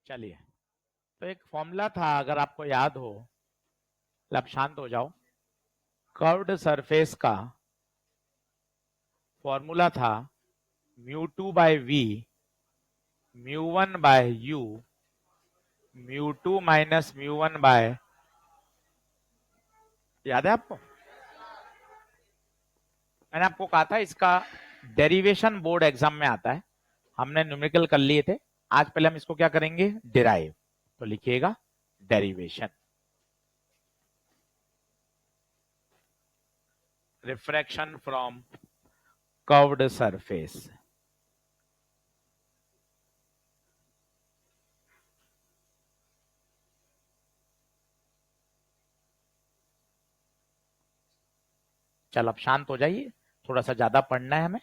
चलिए, तो एक फॉर्मूला था, अगर आपको याद हो। आप शांत हो जाओ। कर्व्ड सरफेस का फॉर्मूला था μ2/v μ1/u μ2 माइनस μ1 याद है आपको? मैंने आपको कहा था इसका डेरिवेशन बोर्ड एग्जाम में आता है। हमने न्यूमेरिकल कर लिए थे। आज पहले हम इसको क्या करेंगे, डिराइव। तो लिखिएगा derivation. Refraction from curved surface. चलो अब शांत हो जाइए, थोड़ा सा ज्यादा पढ़ना है हमें।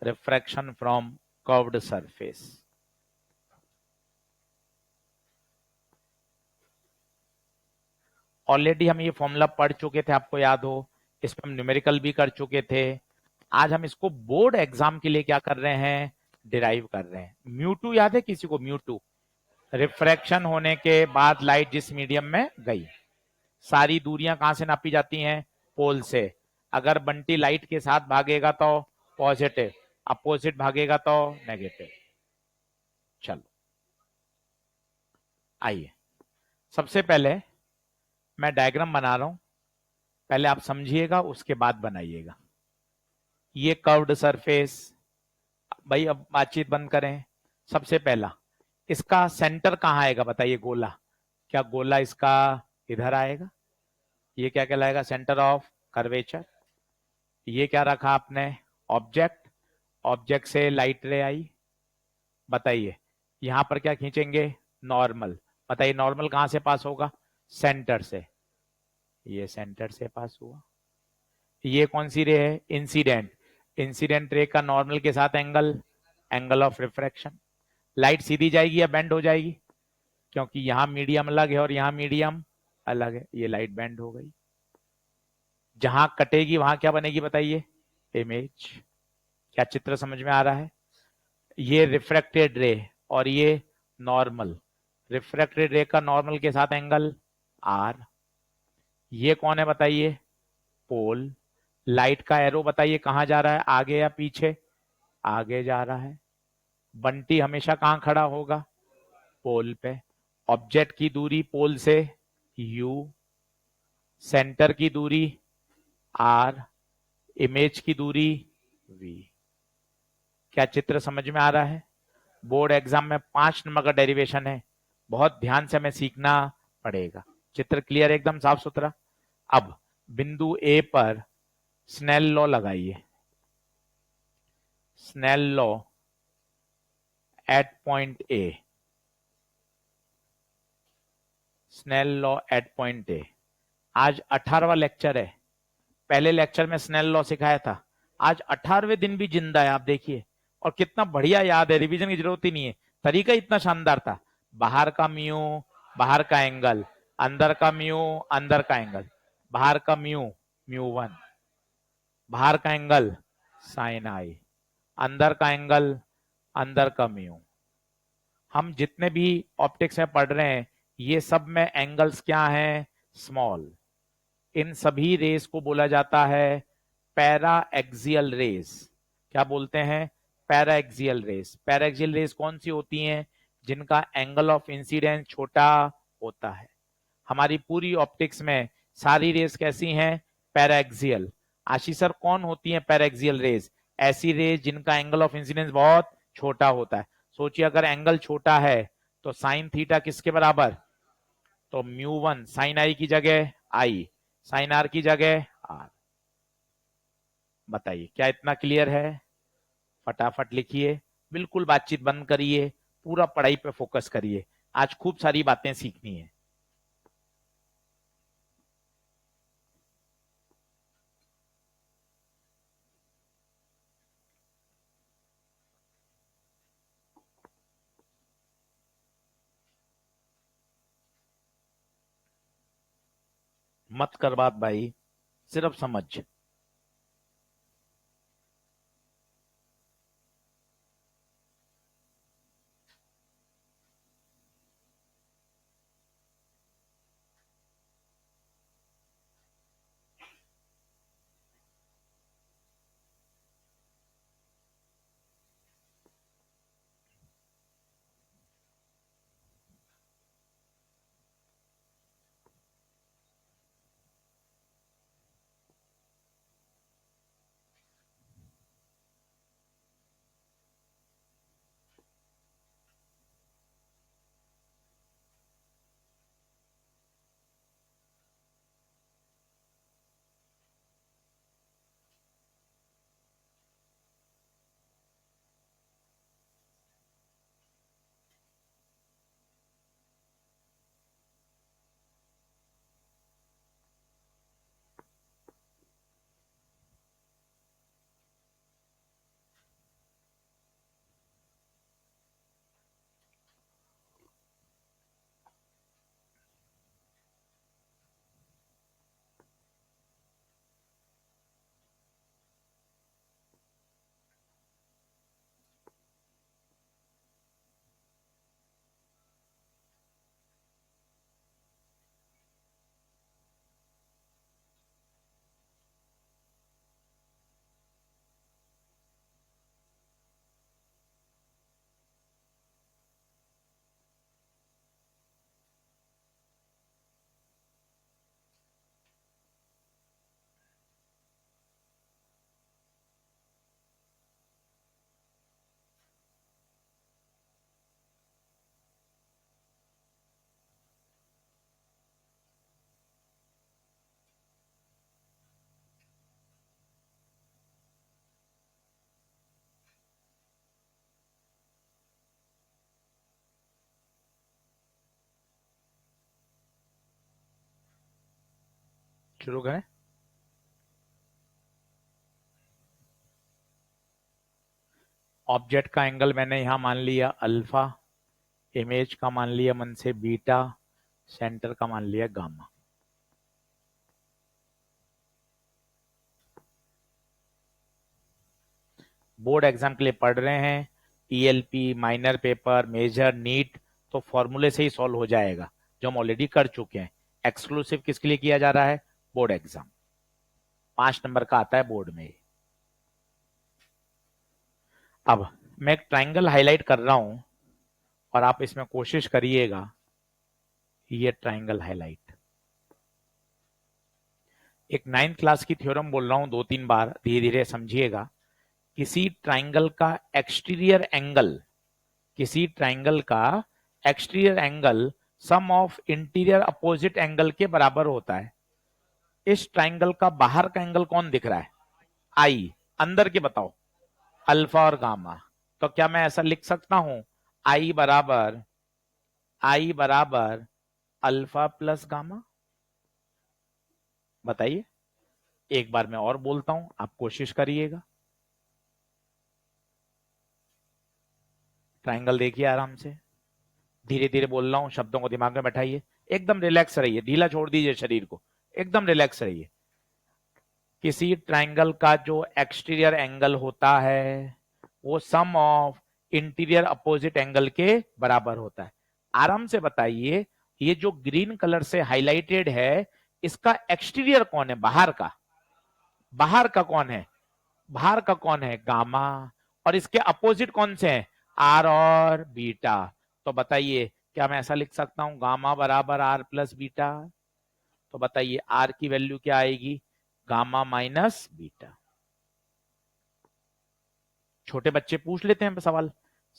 Refraction from curved surface. Already हम ये फॉर्मूला पढ़ चुके थे, आपको याद हो। इस पर हम न्यूमेरिकल भी कर चुके थे। आज हम इसको बोर्ड एग्जाम के लिए क्या कर रहे हैं, डिराइव कर रहे हैं। μ2 याद है किसी को? μ2 रिफ्रैक्शन होने के बाद लाइट जिस मीडियम में गई, सारी दूरियां कहां से नापी जाती हैं, पोल से। अगर बंटी लाइट के साथ भागेगा तो पॉजिटिव, अपोजिट भागेगा तो नेगेटिव। चलो आइए, सबसे पहले मैं डायग्राम बना रहा हूं, पहले आप समझिएगा उसके बाद बनाइएगा। ये कर्व्ड सरफेस। भाई अब बातचीत बंद करें। सबसे पहला, इसका सेंटर कहां आएगा बताइए? गोला। क्या गोला इसका इधर आएगा? ये क्या कहलाएगा? Centre of curvature. ये क्या रखा आपने? ऑब्जेक्ट। ऑब्जेक्ट से लाइट रे आई। बताइए यहां पर क्या खींचेंगे? नॉर्मल। बताइए नॉर्मल कहां से पास होगा? सेंटर से। ये सेंटर से पास हुआ। ये कौन सी रे है? इंसिडेंट। इंसिडेंट रे का नॉर्मल के साथ angle, angle of refraction. Light सीधी जाएगी या बेंड हो जाएगी? क्योंकि यहां मीडियम अलग है और यहां मीडियम अलग है, ये लाइट बेंड हो गई। जहां कटेगी वहां क्या बनेगी बताइए? इमेज। क्या चित्र समझ में आ रहा है? ये रिफ्रैक्टेड रे और ये नॉर्मल। रिफ्रैक्टेड रे का नॉर्मल के साथ एंगल आर। ये कौन है बताइए? पोल। लाइट का एरो बताइए कहां जा रहा है, आगे या पीछे? आगे जा रहा है। बंटी हमेशा कहां खड़ा होगा? पोल पे। ऑब्जेक्ट की दूरी पोल से u, सेंटर की दूरी r, इमेज की दूरी v। क्या चित्र समझ में आ रहा है? बोर्ड एग्जाम में 5 नंबर का डेरिवेशन है, बहुत ध्यान से हमें सीखना पड़ेगा। चित्र क्लियर, एकदम साफ सुथरा। अब बिंदु ए पर स्नेल लॉ लगाइए। Snell law at point A. Snell law at point A. आज 18वां लेक्चर है। पहले लेक्चर में स्नेल लॉ सिखाया था। आज 18वें दिन भी जिंदा है, आप देखिए। और कितना बढ़िया याद है, रिवीजन की जरूरत ही नहीं है। तरीका इतना शानदार था। बाहर का म्यू, बाहर का एंगल, अंदर का म्यू, अंदर का एंगल। बाहर का म्यू, μ1। बाहर का एंगल साइन आई, अंदर का एंगल, अंदर का म्यू। हम जितने भी ऑप्टिक्स में पढ़ रहे हैं, ये सब में एंगल्स क्या हैं? स्मॉल। इन सभी रेस को बोला जाता है पैरा एक्सियल रेस। क्या बोलते हैं? Para axial rays. Para axial rays कौन सी होती हैं? जिनका एंगल ऑफ इंसिडेंस छोटा होता है। हमारी पूरी ऑप्टिक्स में सारी रेस कैसी हैं? Para axial. आशीष सर कौन होती हैं पैरा एक्सियल रेस? ऐसी रेस जिनका एंगल ऑफ इंसिडेंस बहुत छोटा होता है। सोचिए अगर एंगल छोटा है तो साइन थीटा किसके बराबर? तो μ1 साइन आई की जगह आई, साइन आर की जगह आर। बताइए क्या इतना क्लियर है? फटाफट लिखिए, बिल्कुल बातचीत बंद करिए, पूरा पढ़ाई पे फोकस करिए। आज खूब सारी बातें सीखनी है। मत कर बात भाई, सिर्फ समझ। शुरू करें। ऑब्जेक्ट का एंगल मैंने यहां मान लिया अल्फा, इमेज का मान लिया मन से बीटा, सेंटर का मान लिया गामा। बोर्ड एग्जाम के लिए पढ़ रहे हैं, ELP, minor paper, major, NEET, तो फॉर्मूले से ही सॉल्व हो जाएगा जो हम ऑलरेडी कर चुके हैं। एक्सक्लूसिव किसके लिए किया जा रहा है? बोर्ड एग्जाम, 5 नंबर का आता है बोर्ड में। अब मैं एक ट्राइंगल हाईलाइट कर रहा हूं और आप इसमें कोशिश करिएगा, ये ट्राइंगल हाईलाइट एक 9th क्लास की थ्योरम बोल रहा हूं 2-3 बार, धीरे धीरे समझिएगा। किसी ट्राइंगल का एक्सटीरियर एंगल, किसी ट्राइंगल का exterior angle sum of interior opposite angle के बराबर होता है। इस ट्राइंगल का बाहर का एंगल कौन दिख रहा है? आई। अंदर के बताओ, अल्फा और गामा। तो क्या मैं ऐसा लिख सकता हूं, आई बराबर अल्फा प्लस गामा? बताइए। एक बार मैं और बोलता हूं, आप कोशिश करिएगा। ट्राइंगल देखिए आराम से, धीरे धीरे बोल रहा हूं, शब्दों को दिमाग में बैठाइए, एकदम रिलैक्स रहिए, ढीला छोड़ दीजिए शरीर को, एकदम रिलैक्स रहिए। किसी ट्राइंगल का जो एक्सटीरियर एंगल होता है वो सम ऑफ इंटीरियर अपोजिट एंगल के बराबर होता है। आराम से बताइए, ये जो ग्रीन कलर से हाईलाइटेड है इसका एक्सटीरियर कौन है? बाहर का। बाहर का कौन है? बाहर का कौन है? गामा। और इसके अपोजिट कौन से हैं? आर और बीटा। तो बताइए, क्या मैं ऐसा लिख सकता हूं, गामा बराबर आर प्लस बीटा? तो बताइए आर की वैल्यू क्या आएगी? Gamma minus beta. छोटे बच्चे पूछ लेते हैं सवाल,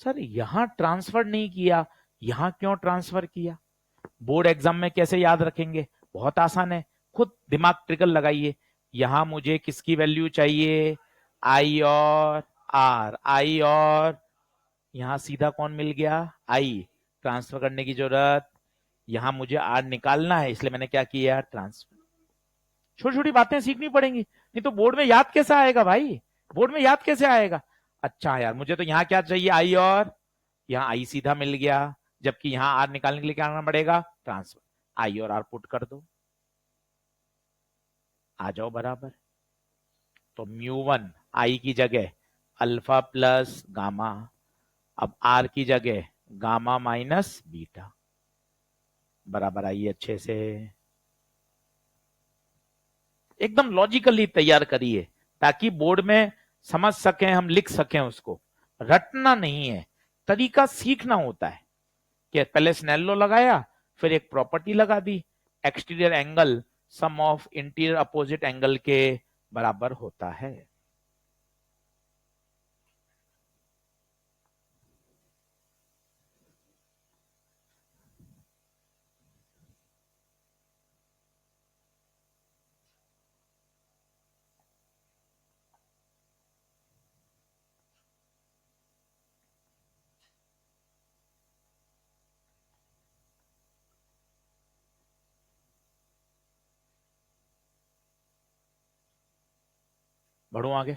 सर यहां ट्रांसफर नहीं किया, यहां क्यों ट्रांसफर किया? बोर्ड एग्जाम में कैसे याद रखेंगे? बहुत आसान है, खुद दिमाग ट्रिगर लगाइए। यहां मुझे किसकी वैल्यू चाहिए? आई और आर। आई और यहां सीधा कौन मिल गया? आई। ट्रांसफर करने की जरूरत, यहां मुझे आर निकालना है, इसलिए मैंने क्या किया? ट्रांसफर। छोटी छोटी बातें सीखनी पड़ेंगी, नहीं तो बोर्ड में याद कैसे आएगा भाई? बोर्ड में याद कैसे आएगा? अच्छा यार, मुझे तो यहाँ क्या चाहिए? आई और यहाँ आई सीधा मिल गया, जबकि यहाँ आर निकालने के लिए क्या करना पड़ेगा? ट्रांसफर। आई और आर पुट कर दो, आ जाओ बराबर। तो μ1 आई की जगह अल्फा प्लस गामा, अब आर की जगह गामा माइनस बीटा, बराबर। आइए अच्छे से एकदम लॉजिकली तैयार करिए ताकि बोर्ड में समझ सकें, हम लिख सकें उसको। रटना नहीं है, तरीका सीखना होता है। कि पहले स्नेलो लगाया, फिर एक प्रॉपर्टी लगा दी, exterior angle sum of interior opposite angle के बराबर होता है। बढ़ो आगे।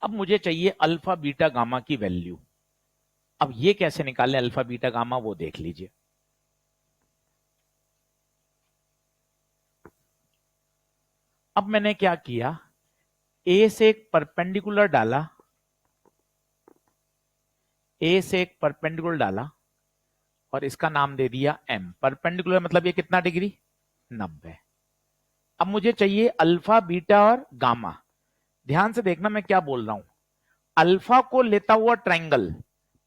अब मुझे चाहिए अल्फा बीटा गामा की वैल्यू। अब ये कैसे निकालें अल्फा बीटा गामा, वो देख लीजिए। अब मैंने क्या किया, ए से एक परपेंडिकुलर डाला, ए से एक परपेंडिकुलर डाला और इसका नाम दे दिया एम। परपेंडिकुलर मतलब ये कितना डिग्री? 90। अब मुझे चाहिए अल्फा बीटा और गामा। ध्यान से देखना मैं क्या बोल रहा हूं, अल्फा को लेता हुआ ट्राइंगल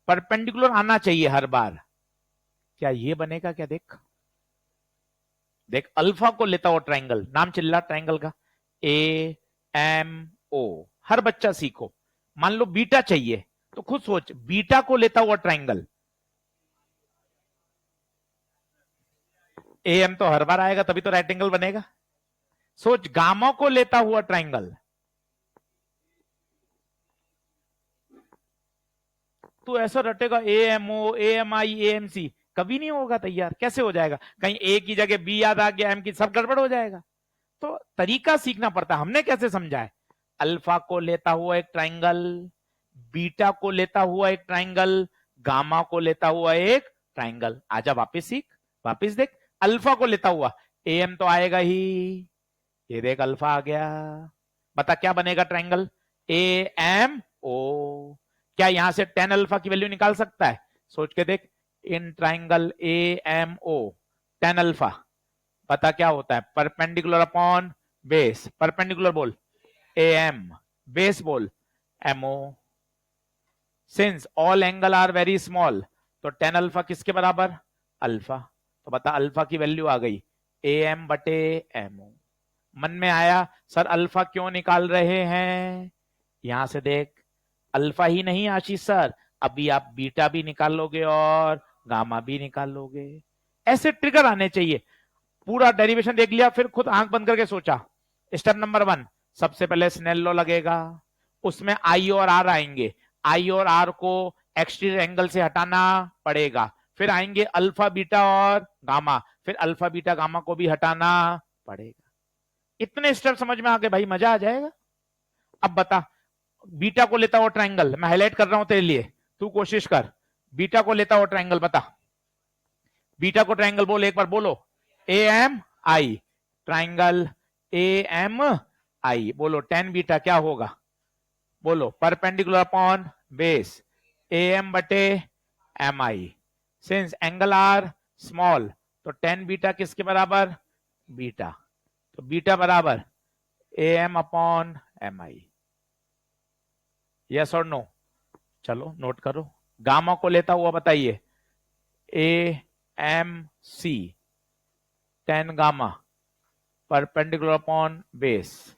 परपेंडिकुलर आना चाहिए हर बार। क्या ये बनेगा? क्या देख, देख अल्फा को लेता हुआ ट्राइंगल, नाम चिल्ला ट्राइंगल का, ए एम ओ। हर बच्चा सीखो। मान लो बीटा चाहिए तो खुद सोच, बीटा को लेता हुआ ट्राइंगल, ए एम तो हर बार आएगा तभी तो राइट एंगल बनेगा। सोच गामा को लेता हुआ ट्राइंगल, तो ऐसा रटेगा A M O, A M I, A M C, कभी नहीं होगा तैयार, कैसे हो जाएगा? कहीं ए की जगह बी याद आ गया, एम की, सब गड़बड़ हो जाएगा। तो तरीका सीखना पड़ता है। हमने कैसे समझा है? अल्फा को लेता हुआ एक ट्राइंगल, बीटा को लेता हुआ एक ट्राइंगल, गामा को लेता हुआ एक ट्राइंगल। आजा वापिस सीख, वापिस देख। अल्फा को लेता हुआ ए एम तो आएगा ही, ये देख अल्फा आ गया। बता क्या बनेगा ट्राइंगल? ए एम ओ। क्या यहां से टेन अल्फा की वैल्यू निकाल सकता है? सोच के देख। In triangle A M O, tan alpha, पता क्या होता है? Perpendicular upon base. परपेंडिकुलर बोल ए एम, बेस बोल MO. Since all angle are very small, तो टेन अल्फा किसके बराबर? अल्फा। तो बता अल्फा की वैल्यू आ गई ए एम बटे एमओ। मन में आया सर अल्फा क्यों निकाल रहे हैं? यहां से देख, अल्फा ही नहीं आशीष सर, अभी आप बीटा भी निकाल लोगे और गामा भी निकाल लोगे। ऐसे ट्रिगर आने चाहिए। पूरा डेरिवेशन देख लिया, फिर खुद आंख बंद करके सोचा। स्टेप नंबर 1, सबसे पहले स्नेल लॉ लगेगा, उसमें आई और आर आएंगे। आई और आर को एक्सटीरियर एंगल से हटाना पड़ेगा। फिर आएंगे अल्फा बीटा और गामा, फिर अल्फा बीटा गामा को भी हटाना पड़ेगा। इतने स्टेप समझ में आ गए भाई, मजा आ जाएगा। अब बता, बीटा को लेता हुआ ट्राइंगल मैं हाईलाइट कर रहा हूं तेरे लिए, तू कोशिश कर। बीटा को लेता हुआ ट्राइंगल बता। बीटा को ट्राइंगल बोल, एक बार बोलो। A M I, triangle A M I. बोलो टेन बीटा क्या होगा? बोलो perpendicular upon base A M बटे M I. Since angle are small, तो टेन बीटा किसके बराबर? बीटा। तो बीटा बराबर A M upon M I. Yes और नो? चलो नोट करो। गामा को लेता हुआ बताइए, A M C, tan gamma perpendicular upon base.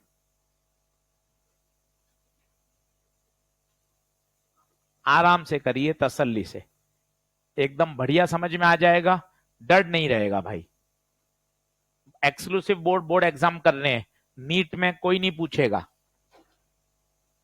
आराम से करिए, तसल्ली से, एकदम बढ़िया समझ में आ जाएगा, डर नहीं रहेगा भाई। एक्सक्लूसिव बोर्ड एग्जाम कर रहे हैं, नीट में कोई नहीं पूछेगा।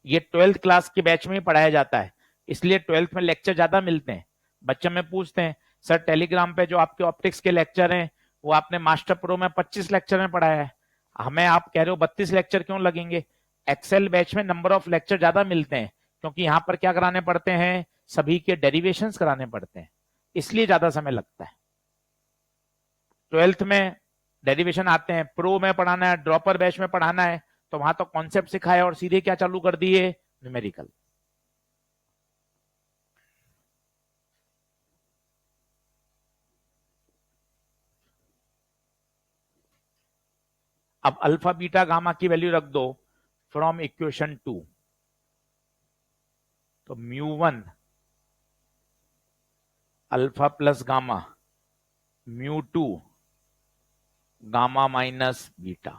ये 12th क्लास के बैच में ही पढ़ाया जाता है, इसलिए 12th में लेक्चर ज्यादा मिलते हैं। बच्चे में पूछते हैं सर टेलीग्राम पे जो आपके ऑप्टिक्स के लेक्चर हैं वो आपने मास्टर प्रो में 25 लेक्चर में पढ़ाया है, हमें आप कह रहे हो 32 लेक्चर क्यों लगेंगे? एक्सेल बैच में नंबर ऑफ लेक्चर ज्यादा मिलते हैं, क्योंकि यहां पर क्या कराने पड़ते हैं? सभी के डेरिवेशंस कराने पड़ते हैं, इसलिए ज्यादा समय लगता है। 12th में डेरिवेशन आते हैं, प्रो में पढ़ाना है, ड्रॉपर बैच में पढ़ाना है, तो वहां तो कॉन्सेप्ट सिखाया और सीधे क्या चालू कर दिए? न्यूमेरिकल। अब अल्फा बीटा गामा की वैल्यू रख दो फ्रॉम इक्वेशन 2। तो μ1 alpha plus gamma, μ2 gamma minus beta.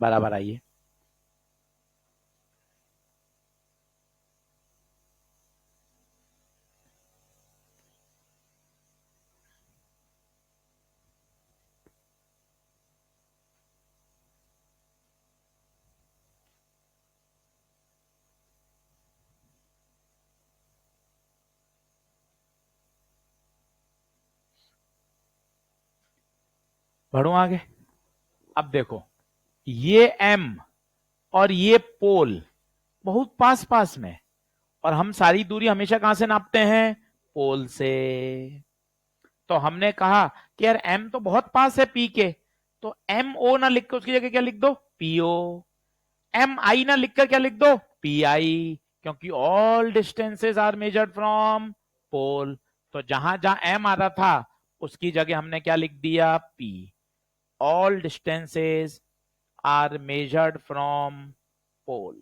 बराबर आइए। बढ़ू आगे। अब देखो, ये एम और ये पोल बहुत पास पास में, और हम सारी दूरी हमेशा कहां से नापते हैं? पोल से। तो हमने कहा कि यार एम तो बहुत पास है पी के, तो एम ओ ना लिख के उसकी जगह क्या लिख दो? पीओ। एम आई ना लिखकर क्या लिख दो? P I. क्योंकि all distances are measured from pole. तो जहां जहां एम आ रहा था उसकी जगह हमने क्या लिख दिया? P. All distances are measured from pole.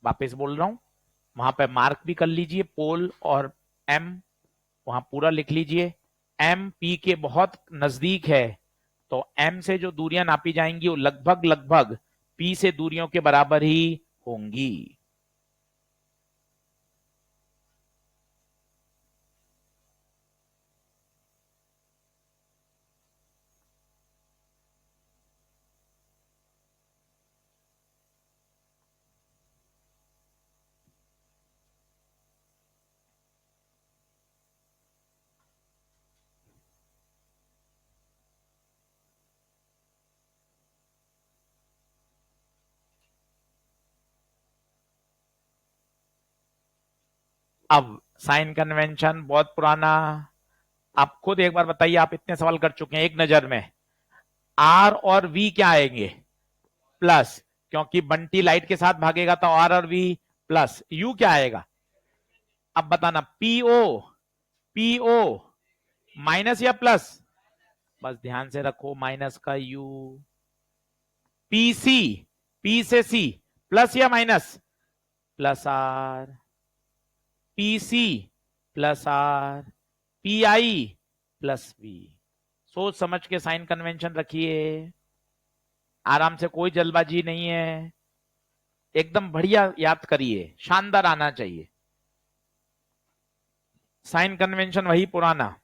वापस बोल रहा हूं, वहां पे मार्क भी कर लीजिए, पोल और एम वहां पूरा लिख लीजिए। एम पी के बहुत नजदीक है, तो एम से जो दूरियां नापी जाएंगी वो लगभग लगभग पी से दूरियों के बराबर ही होंगी। अब साइन कन्वेंशन बहुत पुराना, आप खुद एक बार बताइए, आप इतने सवाल कर चुके हैं एक नजर में। आर और वी क्या आएंगे? प्लस, क्योंकि बंटी लाइट के साथ भागेगा तो आर और वी प्लस। यू क्या आएगा? अब बताना, पीओ, पीओ माइनस या प्लस? बस ध्यान से रखो, माइनस का यू। पीसी, पी से सी प्लस या minus? Plus R. PC plus R. P I plus V. सोच समझ के साइन कन्वेंशन रखिए, आराम से, कोई जल्दबाजी नहीं है, एकदम बढ़िया याद करिए, शानदार आना चाहिए। साइन कन्वेंशन वही पुराना।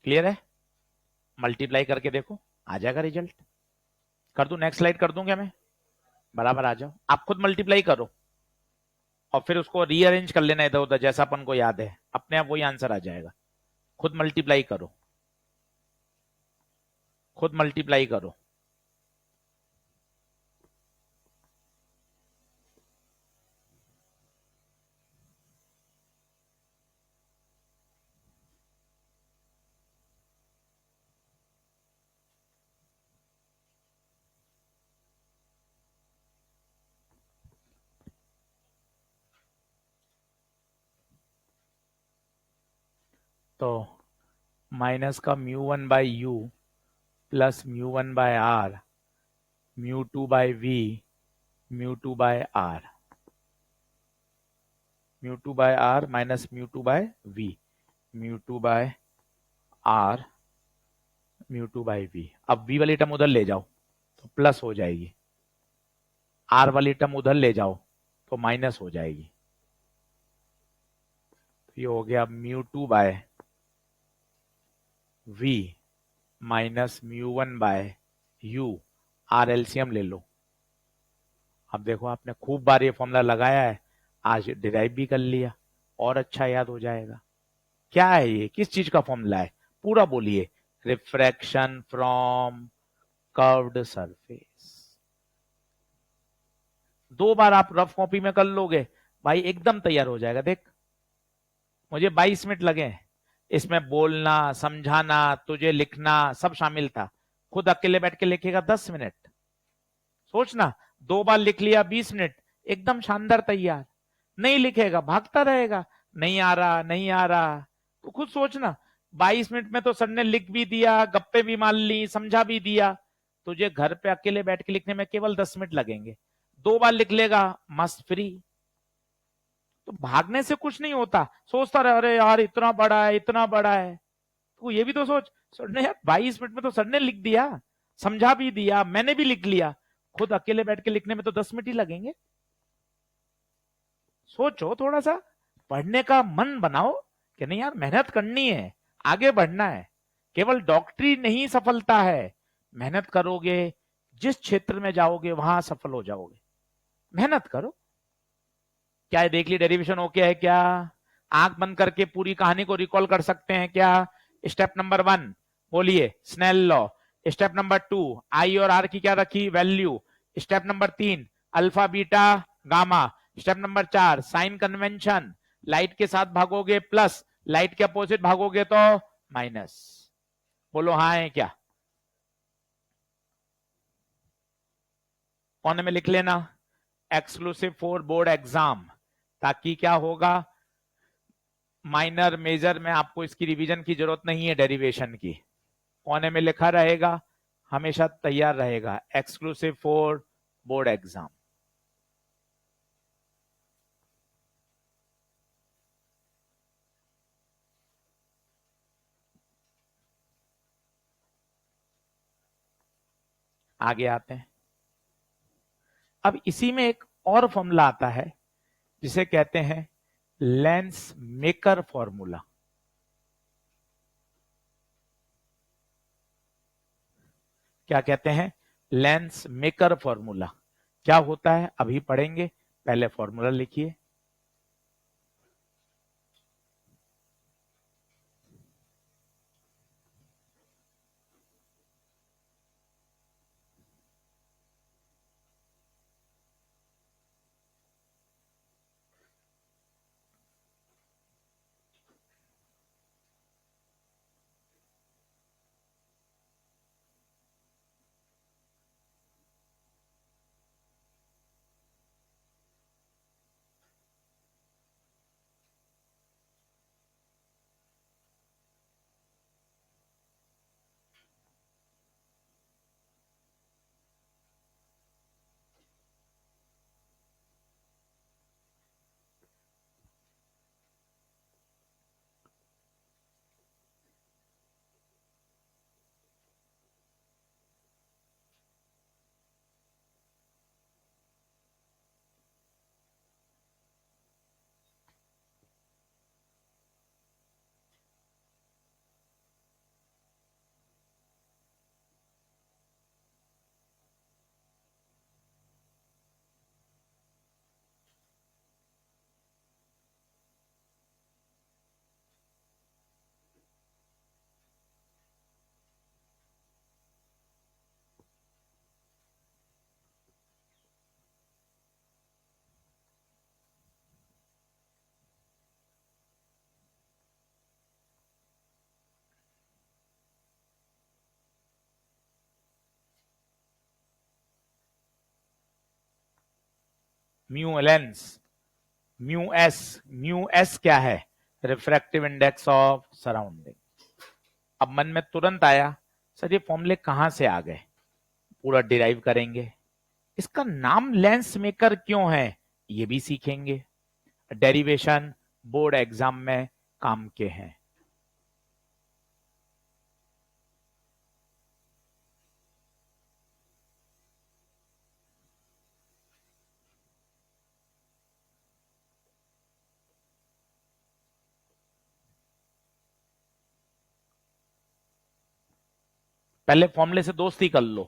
क्लियर है? मल्टीप्लाई करके देखो, आ जाएगा रिजल्ट। कर दूं, नेक्स्ट स्लाइड कर दूं क्या मैं? बराबर आ जाओ, आप खुद मल्टीप्लाई करो और फिर उसको रीअरेंज कर लेना इधर उधर, जैसा अपन को याद है, अपने आप वही आंसर आ जाएगा। खुद मल्टीप्लाई करो, खुद मल्टीप्लाई करो। तो माइनस का μ1 by U plus μ1 by R, μ2 by V, μ2 by R, μ2 by R minus μ2 by V, μ2 by R, μ2 by V. अब वी वाली टर्म उधर ले जाओ तो प्लस हो जाएगी, आर वाली टर्म उधर ले जाओ तो माइनस हो जाएगी। तो ये हो गया μ2 by V minus μ1 by U. R LCM ले लो। अब देखो, आपने खूब बार ये फॉर्मूला लगाया है, आज डिराइव भी कर लिया, और अच्छा याद हो जाएगा। क्या है ये, किस चीज का फॉर्मूला है? पूरा बोलिए। Refraction from curved surface. दो बार आप रफ कॉपी में कर लोगे भाई, एकदम तैयार हो जाएगा। देख, मुझे 22 मिनट लगे, इसमें बोलना, समझाना, तुझे लिखना सब शामिल था। खुद अकेले बैठ के लिखेगा 10 मिनट। सोचना, 2 बार लिख लिया 20 मिनट, एकदम शानदार तैयार। नहीं लिखेगा, भागता रहेगा, नहीं आ रहा, नहीं आ रहा। तो खुद सोचना, 22 मिनट में तो सर ने लिख भी दिया, गप्पे भी मार ली, समझा भी दिया। तुझे घर पे अकेले बैठ के लिखने में केवल 10 मिनट लगेंगे। 2 बार लिख लेगा, मस्त फ्री। तो भागने से कुछ नहीं होता। सोचता रहे, अरे यार इतना बड़ा है, इतना बड़ा है। तो ये भी तो सोच, सर ने यार 22 मिनट में तो सर ने लिख दिया, समझा भी दिया, मैंने भी लिख लिया। खुद अकेले बैठ के लिखने में तो 10 मिनट ही लगेंगे। सोचो थोड़ा सा, पढ़ने का मन बनाओ कि नहीं यार मेहनत करनी है, आगे बढ़ना है। केवल डॉक्टरी नहीं सफलता है, मेहनत करोगे, जिस क्षेत्र में जाओगे वहां सफल हो जाओगे। मेहनत करो। क्या है, देख ली डेरिवेशन ओके है क्या? आंख बंद करके पूरी कहानी को रिकॉल कर सकते हैं क्या? स्टेप नंबर 1 बोलिए, Snell law. Step number 2, I और आर की क्या रखी, value. Step number 3, alpha beta gamma. Step number 4, sign convention. Light के साथ भागोगे प्लस, लाइट के अपोजिट भागोगे तो माइनस। बोलो हाँ है क्या? कोने में लिख लेना, एक्सक्लूसिव फॉर बोर्ड एग्जाम, ताकि क्या होगा, माइनर मेजर में आपको इसकी रिवीजन की जरूरत नहीं है, डेरिवेशन की। कोने में लिखा रहेगा, हमेशा तैयार रहेगा, एक्सक्लूसिव फॉर बोर्ड एग्जाम। आगे आते हैं। अब इसी में एक और फॉर्मूला आता है जिसे कहते हैं लेंस मेकर फॉर्मूला। क्या कहते हैं? Lens maker formula. क्या होता है अभी पढ़ेंगे, पहले फॉर्मूला लिखिए। म्यू लेंस, म्यू एस क्या है? Refractive index of surrounding. अब मन में तुरंत आया, सर ये फॉर्मूले कहां से आ गए? पूरा डिराइव करेंगे। इसका नाम लेंस मेकर क्यों है, ये भी सीखेंगे। डेरिवेशन बोर्ड एग्जाम में काम के हैं। पहले फॉर्मूले से दोस्ती कर लो।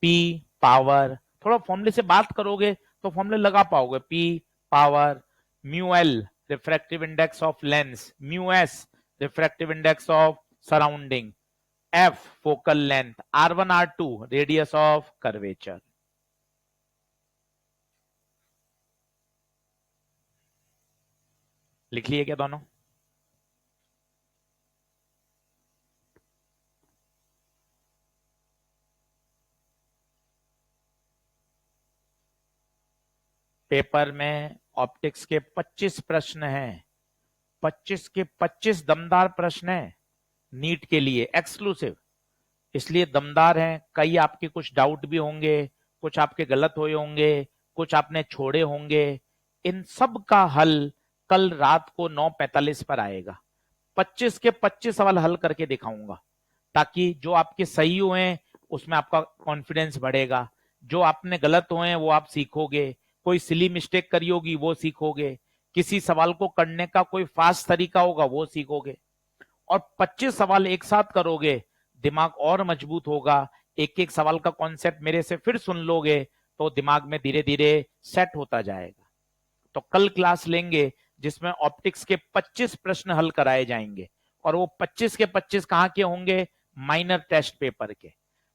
पी पावर, थोड़ा फॉर्मूले से बात करोगे तो फॉर्मूले लगा पाओगे। P power mu L refractive index of lens, mu S refractive index of surrounding, F focal length, R1 R2 radius of curvature. लिख लिए क्या दोनों? पेपर में ऑप्टिक्स के 25 प्रश्न हैं, 25 के 25 दमदार प्रश्न हैं नीट के लिए एक्सक्लूसिव, इसलिए दमदार हैं। कई आपके कुछ डाउट भी होंगे, कुछ आपके गलत हुए होंगे, कुछ आपने छोड़े होंगे। इन सब का हल कल रात को 9:45 पर आएगा। 25 के 25 सवाल हल करके दिखाऊंगा, ताकि जो आपके सही हुए हैं उसमें आपका कॉन्फिडेंस बढ़ेगा, जो आपने गलत हुए हैं वो आप सीखोगे, कोई सिली मिस्टेक करी होगी वो सीखोगे, किसी सवाल को करने का कोई फास्ट तरीका होगा वो सीखोगे। और 25 सवाल एक साथ करोगे, दिमाग और मजबूत होगा। एक एक सवाल का कॉन्सेप्ट मेरे से फिर सुन लोगे तो दिमाग में धीरे धीरे सेट होता जाएगा। तो कल क्लास लेंगे जिसमें ऑप्टिक्स के 25 प्रश्न हल कराए जाएंगे, और वो 25 के 25 कहां के होंगे? माइनर टेस्ट पेपर के।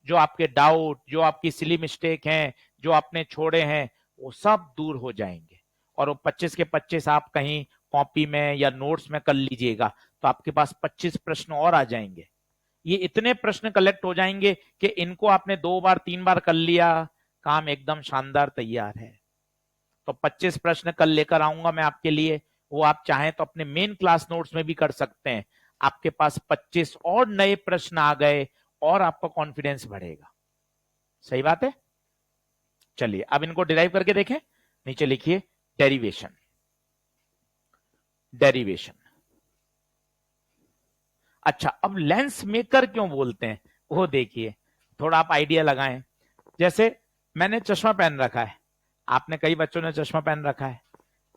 जो आपके डाउट, जो आपकी सिली मिस्टेक हैं, जो आपने छोड़े हैं, वो सब दूर हो जाएंगे। और वो 25 के 25 आप कहीं कॉपी में या नोट्स में कर लीजिएगा तो आपके पास 25 प्रश्न और आ जाएंगे। ये इतने प्रश्न कलेक्ट हो जाएंगे कि इनको आपने 2 बार 3 बार कर लिया, काम एकदम शानदार तैयार है। तो 25 प्रश्न कल लेकर आऊंगा मैं आपके लिए, वो आप चाहें तो अपने मेन क्लास नोट्स में भी कर सकते हैं। आपके पास 25 और नए प्रश्न आ गए और आपका कॉन्फिडेंस बढ़ेगा। सही बात है। चलिए अब इनको डिराइव करके देखें। नीचे लिखिए डेरिवेशन। डेरिवेशन। अच्छा, अब लेंस मेकर क्यों बोलते हैं वो देखिए, थोड़ा आप आइडिया लगाएं। जैसे मैंने चश्मा पहन रखा है, आपने कई बच्चों ने चश्मा पहन रखा है।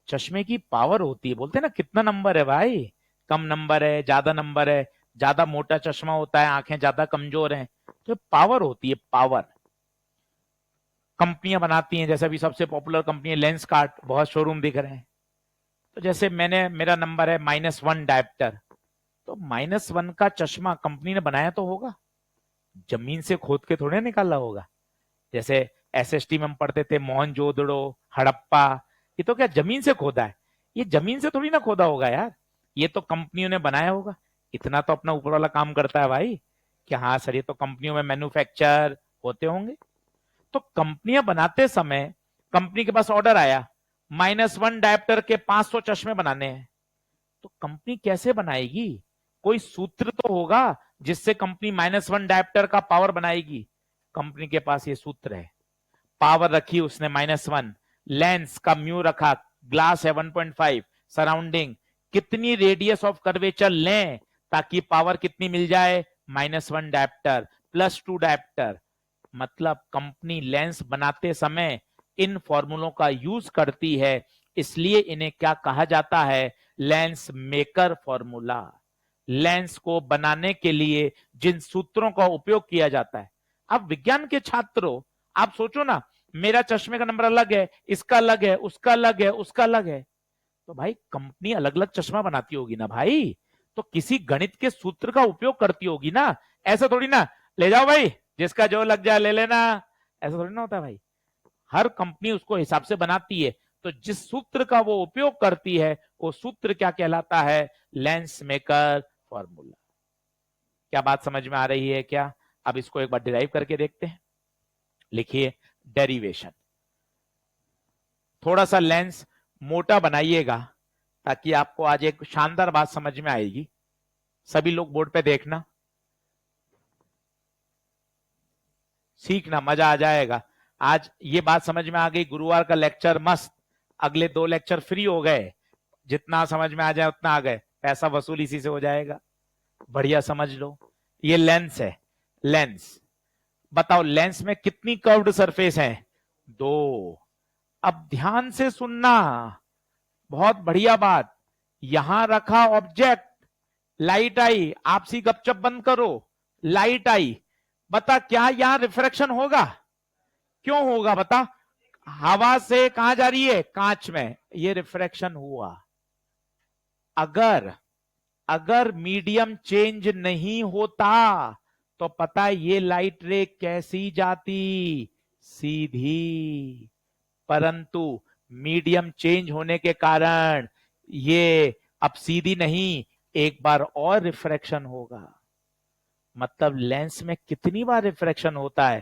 चश्मे की पावर होती है, बोलते हैं ना कितना नंबर है भाई, कम नंबर है, ज्यादा नंबर है, ज्यादा मोटा चश्मा होता है, आंखें ज्यादा कमजोर हैं, तो पावर होती है, पावर। कंपनियां बनाती हैं, जैसे अभी सबसे पॉपुलर कंपनी है लेंस कार्ट, बहुत शोरूम दिख रहे हैं। तो जैसे मेरा नंबर है -1 डायप्टर, तो -1 का चश्मा कंपनी ने बनाया तो होगा, जमीन से खोद के थोड़े निकाला होगा। जैसे एसएसटी में हम पढ़ते थे मोहनजोदड़ो, हड़प्पा, ये तो क्या जमीन से खोदा है? ये जमीन से थोड़ी ना खोदा होगा यार, ये तो कंपनियों ने बनाया होगा। इतना तो अपना ऊपर वाला काम करता है भाई, कि हाँ सर ये तो कंपनियों में मैन्युफैक्चर होते होंगे। तो कंपनियां बनाते समय कंपनी के पास ऑर्डर आया, -1 डायप्टर के 500 चश्मे बनाने हैं, तो कंपनी कैसे बनाएगी? कोई सूत्र तो होगा जिससे कंपनी -1 डायप्टर का पावर बनाएगी। कंपनी के पास ये सूत्र है, पावर रखी उसने -1, लेंस का म्यू रखा, ग्लास है 1.5, सराउंडिंग, कितनी रेडियस ऑफ कर्वेचर लें ताकि पावर कितनी मिल जाए? -1 डायप्टर +2 डायप्टर। मतलब कंपनी लेंस बनाते समय इन फॉर्मूलों का यूज करती है, इसलिए इन्हें क्या कहा जाता है? Lens maker formula. लेंस को बनाने के लिए जिन सूत्रों का उपयोग किया जाता है। अब विज्ञान के छात्रों, आप सोचो ना, मेरा चश्मे का नंबर अलग है, इसका अलग है, उसका अलग है, उसका अलग है, तो भाई कंपनी अलग अलग चश्मा बनाती होगी ना भाई, तो किसी गणित के सूत्र का उपयोग करती होगी ना। ऐसा थोड़ी ना ले जाओ भाई जिसका जो लग जाए ले लेना, ऐसा थोड़ी ना होता भाई। हर कंपनी उसको हिसाब से बनाती है, तो जिस सूत्र का वो उपयोग करती है वो सूत्र क्या कहलाता है? Lens maker formula. क्या बात समझ में आ रही है क्या? अब इसको एक बार डिराइव करके देखते हैं। लिखिए डेरिवेशन। थोड़ा सा लेंस मोटा बनाइएगा ताकि आपको आज एक शानदार बात समझ में आएगी। सभी लोग बोर्ड पे देखना, सीखना, मजा आ जाएगा। आज ये बात समझ में आ गई, गुरुवार का लेक्चर मस्त, अगले 2 लेक्चर फ्री हो गए, जितना समझ में आ जाए उतना आ गए, पैसा वसूल इसी से हो जाएगा। बढ़िया समझ लो, ये लेंस है, लेंस। बताओ लेंस में कितनी कर्व्ड सरफेस है? 2। अब ध्यान से सुनना, बहुत बढ़िया बात। यहां रखा ऑब्जेक्ट, लाइट आई, आपसी गपचप बंद करो, लाइट आई, बता क्या यहां रिफ्रैक्शन होगा? क्यों होगा बता? हवा से कहां जा रही है? कांच में, ये रिफ्रैक्शन हुआ। अगर मीडियम चेंज नहीं होता तो पता है ये लाइट रे कैसी जाती? सीधी। परंतु मीडियम चेंज होने के कारण ये अब सीधी नहीं, एक बार और रिफ्रैक्शन होगा। मतलब लेंस में कितनी बार रिफ्रैक्शन होता है?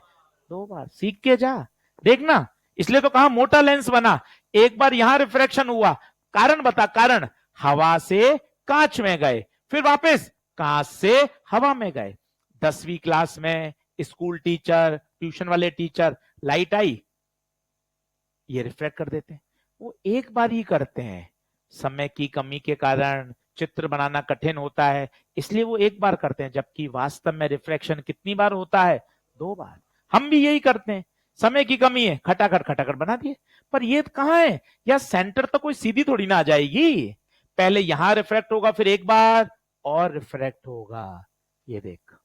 2 बार। सीख के जा, देखना। इसलिए तो कहा मोटा लेंस बना, एक बार यहां रिफ्रैक्शन हुआ, कारण बता, कारण हवा से कांच में गए, फिर वापस कांच से हवा में गए। 10वीं क्लास में स्कूल टीचर, ट्यूशन वाले टीचर, लाइट आई, ये रिफ्लेक्ट कर देते हैं। वो एक बार ही करते हैं, समय की कमी के कारण चित्र बनाना कठिन होता है, इसलिए वो एक बार करते हैं, जबकि वास्तव में रिफ्लेक्शन कितनी बार होता है? 2 बार। हम भी यही करते हैं, समय की कमी है, खटाखट खटाखट बना दिए। पर ये कहां है यार, सेंटर तो कोई सीधी थोड़ी ना आ जाएगी, पहले यहां रिफ्लेक्ट होगा, फिर एक बार और रिफ्लेक्ट होगा। ये देख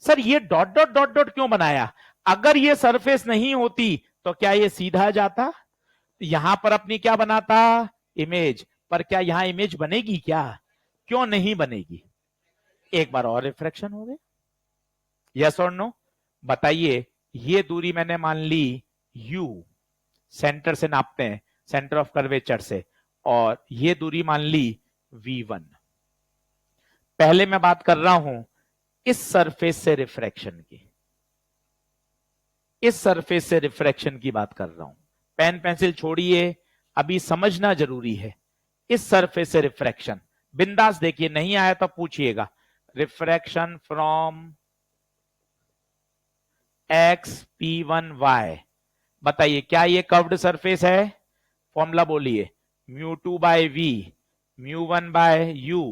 सर, ये डॉट डॉट डॉट डॉट क्यों बनाया? अगर ये सरफेस नहीं होती तो क्या ये सीधा जाता? यहां पर अपनी क्या बनाता? इमेज। पर क्या यहां इमेज बनेगी क्या? क्यों नहीं बनेगी? एक बार और रिफ्रैक्शन हो गए। यस और नो बताइए। ये दूरी मैंने मान ली u, सेंटर से नापते हैं, सेंटर ऑफ कर्वेचर से, और ये दूरी मान ली v1। पहले मैं बात कर रहा हूं इस सरफेस से रिफ्रैक्शन की, इस सरफेस से रिफ्रैक्शन की बात कर रहा हूं। पेन पेंसिल छोड़िए, अभी समझना जरूरी है। इस सरफेस से रिफ्रैक्शन, बिंदास देखिए, नहीं आया तो पूछिएगा। रिफ्रैक्शन फ्रॉम एक्स p1y, बताइए क्या ये कर्व्ड सरफेस है? फॉर्मूला बोलिए, μ2 by v, μ1 by u,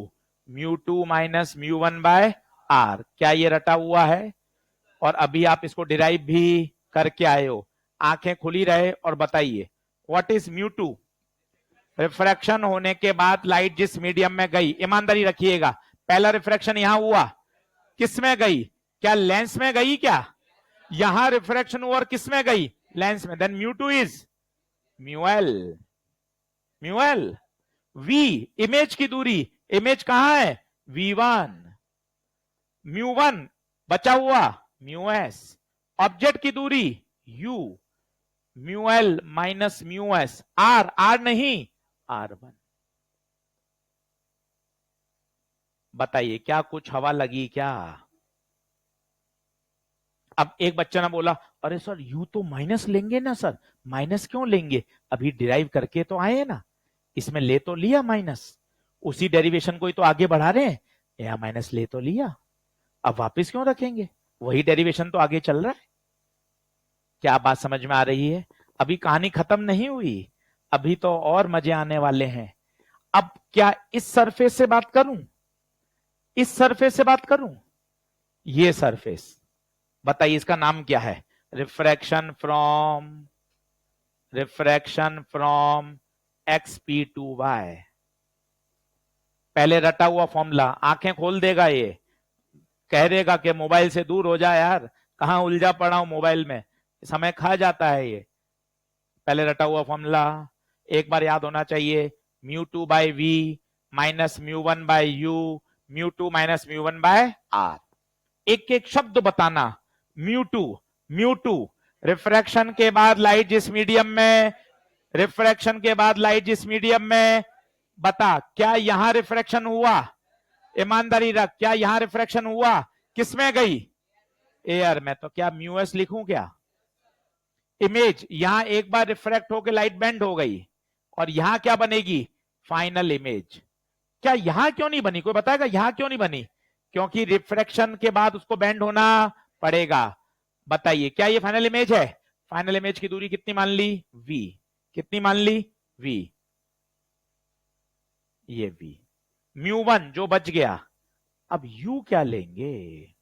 μ2 minus μ1 by r। क्या ये रटा हुआ है? और अभी आप इसको डिराइव भी करके आए हो, आंखें खुली रहे और बताइए व्हाट इज μ2? रिफ्रैक्शन होने के बाद लाइट जिस मीडियम में गई, ईमानदारी रखिएगा, पहला रिफ्रैक्शन यहां हुआ, किस में गई? क्या लेंस में गई? क्या यहां रिफ्रैक्शन हुआ और किस में गई? लेंस में। Then μ2 is μl, μl। v image की दूरी, इमेज कहां है? v1। μ1 बचा हुआ μs, ऑब्जेक्ट की दूरी u, μl minus μs, r नहीं r1। बताइए क्या कुछ हवा लगी क्या? अब एक बच्चा ने बोला, अरे सर यू तो माइनस लेंगे ना सर। माइनस क्यों लेंगे? अभी डिराइव करके तो आए ना, इसमें ले तो लिया माइनस, उसी डेरिवेशन को ही तो आगे बढ़ा रहे हैं, या माइनस ले तो लिया, अब वापस क्यों रखेंगे? वही डेरिवेशन तो आगे चल रहा है। क्या बात समझ में आ रही है? अभी कहानी खत्म नहीं हुई, अभी तो और मजे आने वाले हैं। अब क्या इस सरफेस से बात करूं? इस सरफेस से बात करूं? ये सरफेस, बताइए इसका नाम क्या है? Refraction from xp2y। पहले रटा हुआ फॉर्मूला, आंखें खोल देगा, ये कह देगा कि मोबाइल से दूर हो जा यार, कहां उलझा पड़ा हूं मोबाइल में, समय खा जाता है ये। पहले रटा हुआ फॉर्मूला एक बार याद होना चाहिए, μ2 by v minus μ1 by u, μ2 minus μ1 by r। एक एक शब्द बताना। μ2 रिफ्रैक्शन के बाद लाइट जिस मीडियम में, रिफ्रैक्शन के बाद लाइट जिस मीडियम में, बता क्या यहां रिफ्रैक्शन हुआ? ईमानदारी रख, क्या यहां रिफ्रैक्शन हुआ? किस में गई? एयर में। तो क्या μs लिखूं क्या? इमेज यहां एक बार रिफ्रैक्ट होकर लाइट बेंड हो गई, और यहां क्या बनेगी? Final image. क्या यहां क्यों नहीं बनी? कोई बताएगा यहां क्यों नहीं बनी? क्योंकि रिफ्रैक्शन के बाद उसको बेंड होना पड़ेगा। बताइए क्या ये फाइनल इमेज है? फाइनल इमेज की दूरी कितनी मान ली? v। कितनी मान ली? v। ये v, μ1 जो बच गया। अब u क्या लेंगे?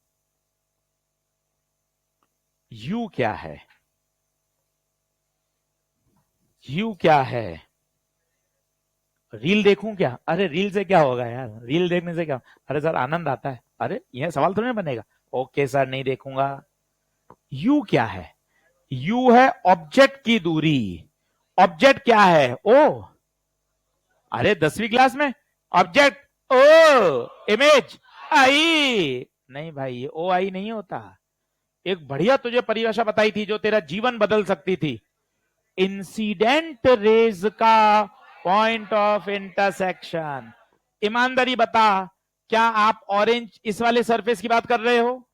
u क्या है? u क्या है? रील देखूं क्या? अरे रील से क्या होगा यार, रील देखने से क्या? अरे सर आनंद आता है। अरे यह सवाल थोड़ी ना बनेगा। ओके सर नहीं देखूंगा। u क्या है? u है ऑब्जेक्ट की दूरी। ऑब्जेक्ट क्या है? o। अरे 10वीं क्लास में ऑब्जेक्ट ओ, इमेज आई। नहीं भाई, ये ओ आई नहीं होता। एक बढ़िया तुझे परिभाषा बताई थी जो तेरा जीवन बदल सकती थी। इंसिडेंट रेज का पॉइंट ऑफ इंटरसेक्शन। ईमानदारी बता, क्या आप ऑरेंज इस वाले सरफेस की बात कर रहे हो?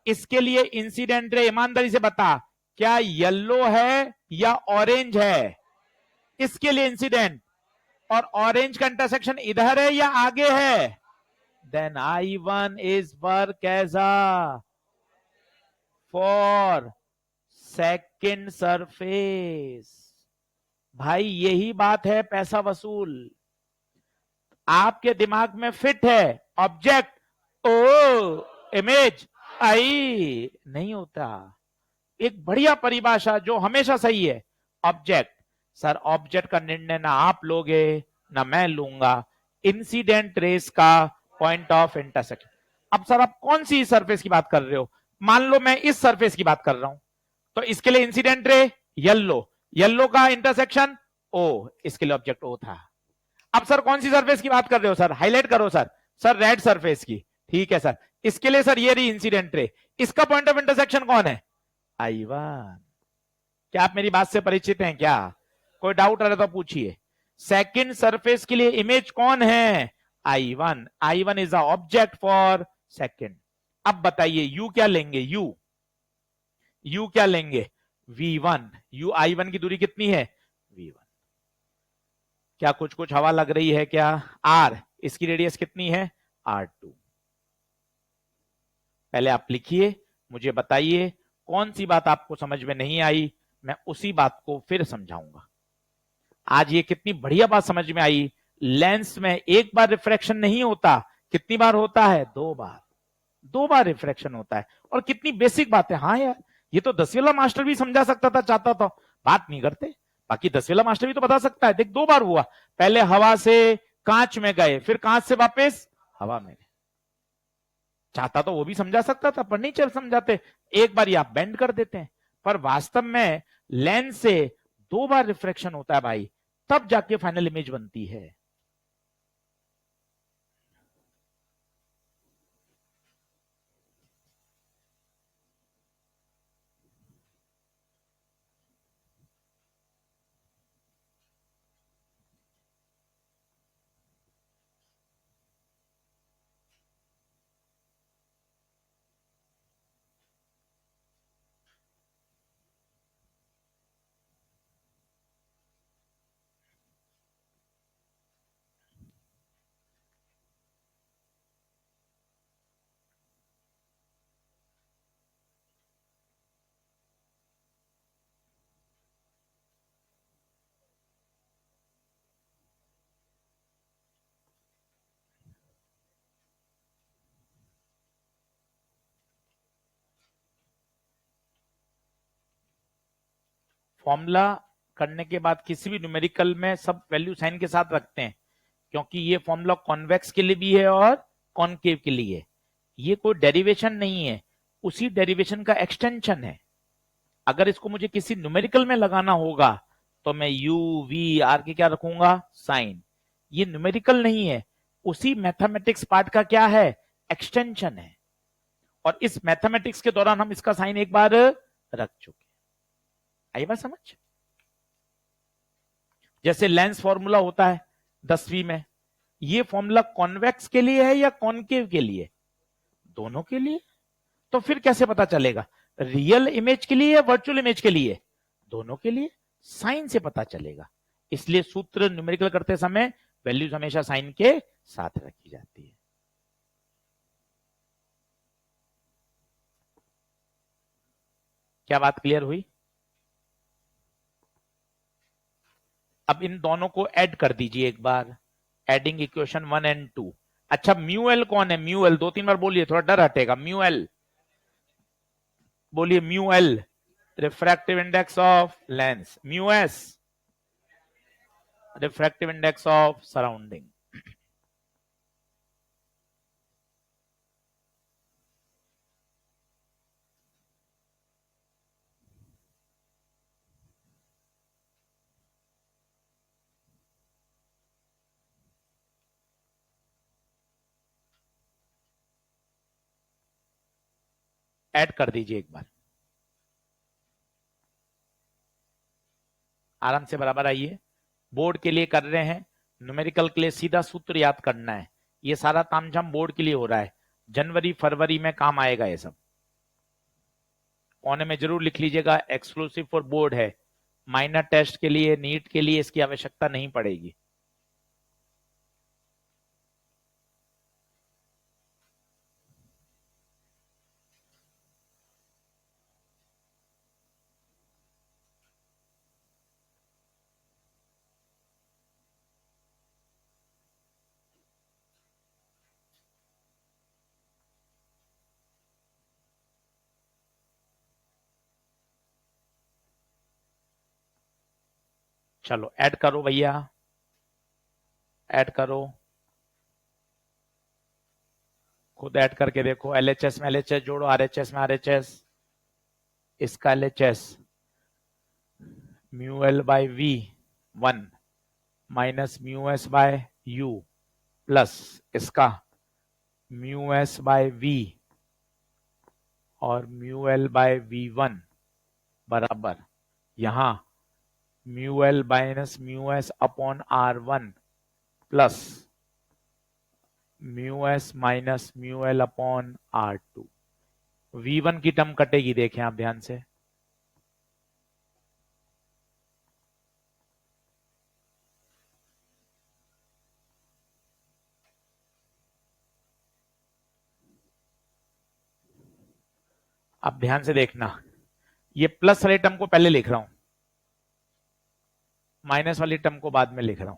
इसके लिए इंसिडेंट रे, ईमानदारी से बता, क्या येलो है या ऑरेंज है? इसके लिए इंसिडेंट, और ऑरेंज का इंटरसेक्शन इधर है या आगे है, then I1 is work as a for second surface. भाई यही बात है पैसा वसूल। आपके दिमाग में फिट है ऑब्जेक्ट ओ इमेज आई नहीं होता। एक बढ़िया परिभाषा जो हमेशा सही है, ऑब्जेक्ट। सर ऑब्जेक्ट का निर्णय ना आप लोगे ना मैं लूंगा, इंसिडेंट रेस का पॉइंट ऑफ इंटरसेक्शन। अब सर आप कौन सी सरफेस की बात कर रहे हो? मान लो मैं इस सरफेस की बात कर रहा हूं, तो इसके लिए इंसिडेंट रे येलो, येलो का इंटरसेक्शन ओ, इसके लिए ऑब्जेक्ट ओ था। अब सर कौन सी सरफेस की बात कर रहे हो सर, हाईलाइट करो सर। सर रेड सरफेस की, ठीक है सर। इसके लिए सर ये रही इंसिडेंट रे, इसका पॉइंट ऑफ इंटरसेक्शन कौन है, I1। क्या आप मेरी बात से परिचित हैं क्या? कोई डाउट आ रहा तो पूछिए। सेकंड सरफेस के लिए इमेज कौन है, I1। I1 is the object for second. अब बताइए यू क्या लेंगे, यू क्या लेंगे, V1। यू I1 की दूरी कितनी है, V1। क्या कुछ कुछ हवा लग रही है क्या, R, इसकी रेडियस कितनी है, R2। पहले आप लिखिए, मुझे बताइए कौन सी बात आपको समझ में नहीं आई, मैं उसी बात को फिर समझाऊंगा। आज ये कितनी बढ़िया बात समझ में आई, लेंस में एक बार रिफ्रैक्शन नहीं होता, कितनी बार होता है, दो बार रिफ्रैक्शन होता है। और कितनी बेसिक बात है। हाँ यार, ये तो 10वीं वाला मास्टर भी समझा सकता था, चाहता तो बात नहीं करते। बाकी 10वीं वाला मास्टर भी तो बता सकता है, देख 2 बार हुआ, पहले हवा से कांच में गए, फिर कांच से वापस हवा में गए। चाहता तो वो भी समझा सकता था, पर नहीं चल समझाते, एक बार ही आप बेंड कर देते हैं। पर वास्तव में लेंस से 2 बार रिफ्रैक्शन होता है भाई, तब जाके फाइनल इमेज बनती है। फॉर्मूला करने के बाद किसी भी न्यूमेरिकल में सब वैल्यू साइन के साथ रखते हैं, क्योंकि ये फॉर्मूला कॉन्वेक्स के लिए भी है और कॉनकेव के लिए। ये कोई डेरिवेशन नहीं है, उसी डेरिवेशन का एक्सटेंशन है। अगर इसको मुझे किसी न्यूमेरिकल में लगाना होगा तो मैं यू वी आर के क्या रखूंगा, साइन। ये न्यूमेरिकल नहीं है, उसी मैथमेटिक्स पार्ट का क्या है, एक्सटेंशन है। और इस मैथमेटिक्स के दौरान हम इसका साइन एक बार रख चुके। आई बात समझ? जैसे लेंस फॉर्मूला होता है 10वीं में, ये फॉर्मूला कॉन्वेक्स के लिए है या कॉनकेव के लिए, दोनों के लिए। तो फिर कैसे पता चलेगा, रियल इमेज के लिए या वर्चुअल इमेज के लिए, दोनों के लिए, साइन से पता चलेगा। इसलिए सूत्र न्यूमेरिकल करते समय वैल्यूज हमेशा साइन के साथ रखी जाती है। क्या बात क्लियर हुई? अब इन दोनों को ऐड कर दीजिए एक बार, एडिंग इक्वेशन 1 एंड 2। अच्छा म्यू एल कौन है, म्यू एल 2-3 बार बोलिए, थोड़ा डर हटेगा। म्यू एल बोलिए, mu L refractive index of lens, mu S refractive index of surrounding. Add कर दीजिए एक बार, आराम से बराबर आइए। बोर्ड के लिए कर रहे हैं, न्यूमेरिकल के लिए सीधा सूत्र याद करना है। ये सारा तामझाम बोर्ड के लिए हो रहा है, जनवरी फरवरी में काम आएगा ये सब। कोने में जरूर लिख लीजिएगा, एक्सक्लूसिव फॉर बोर्ड है, माइनर टेस्ट के लिए, नीट के लिए इसकी आवश्यकता नहीं पड़ेगी। चलो ऐड करो भैया, ऐड करो, खुद ऐड करके देखो। एलएचएस में एलएचएस जोड़ो, आरएचएस में आरएचएस, इसका LHS mu L by V 1 minus mu S by U plus इसका म्यू एस बाय वी और म्यू एल बाय वी 1 बराबर यहां mu L minus mu S upon R 1 plus mu S minus mu L upon R 2। V1 की term कटेगी, देखें आप ध्यान से। अब ध्यान से देखना, ये प्लस वाली टर्म को पहले लिख रहा हूं, माइनस वाली टर्म को बाद में लिख रहा हूं।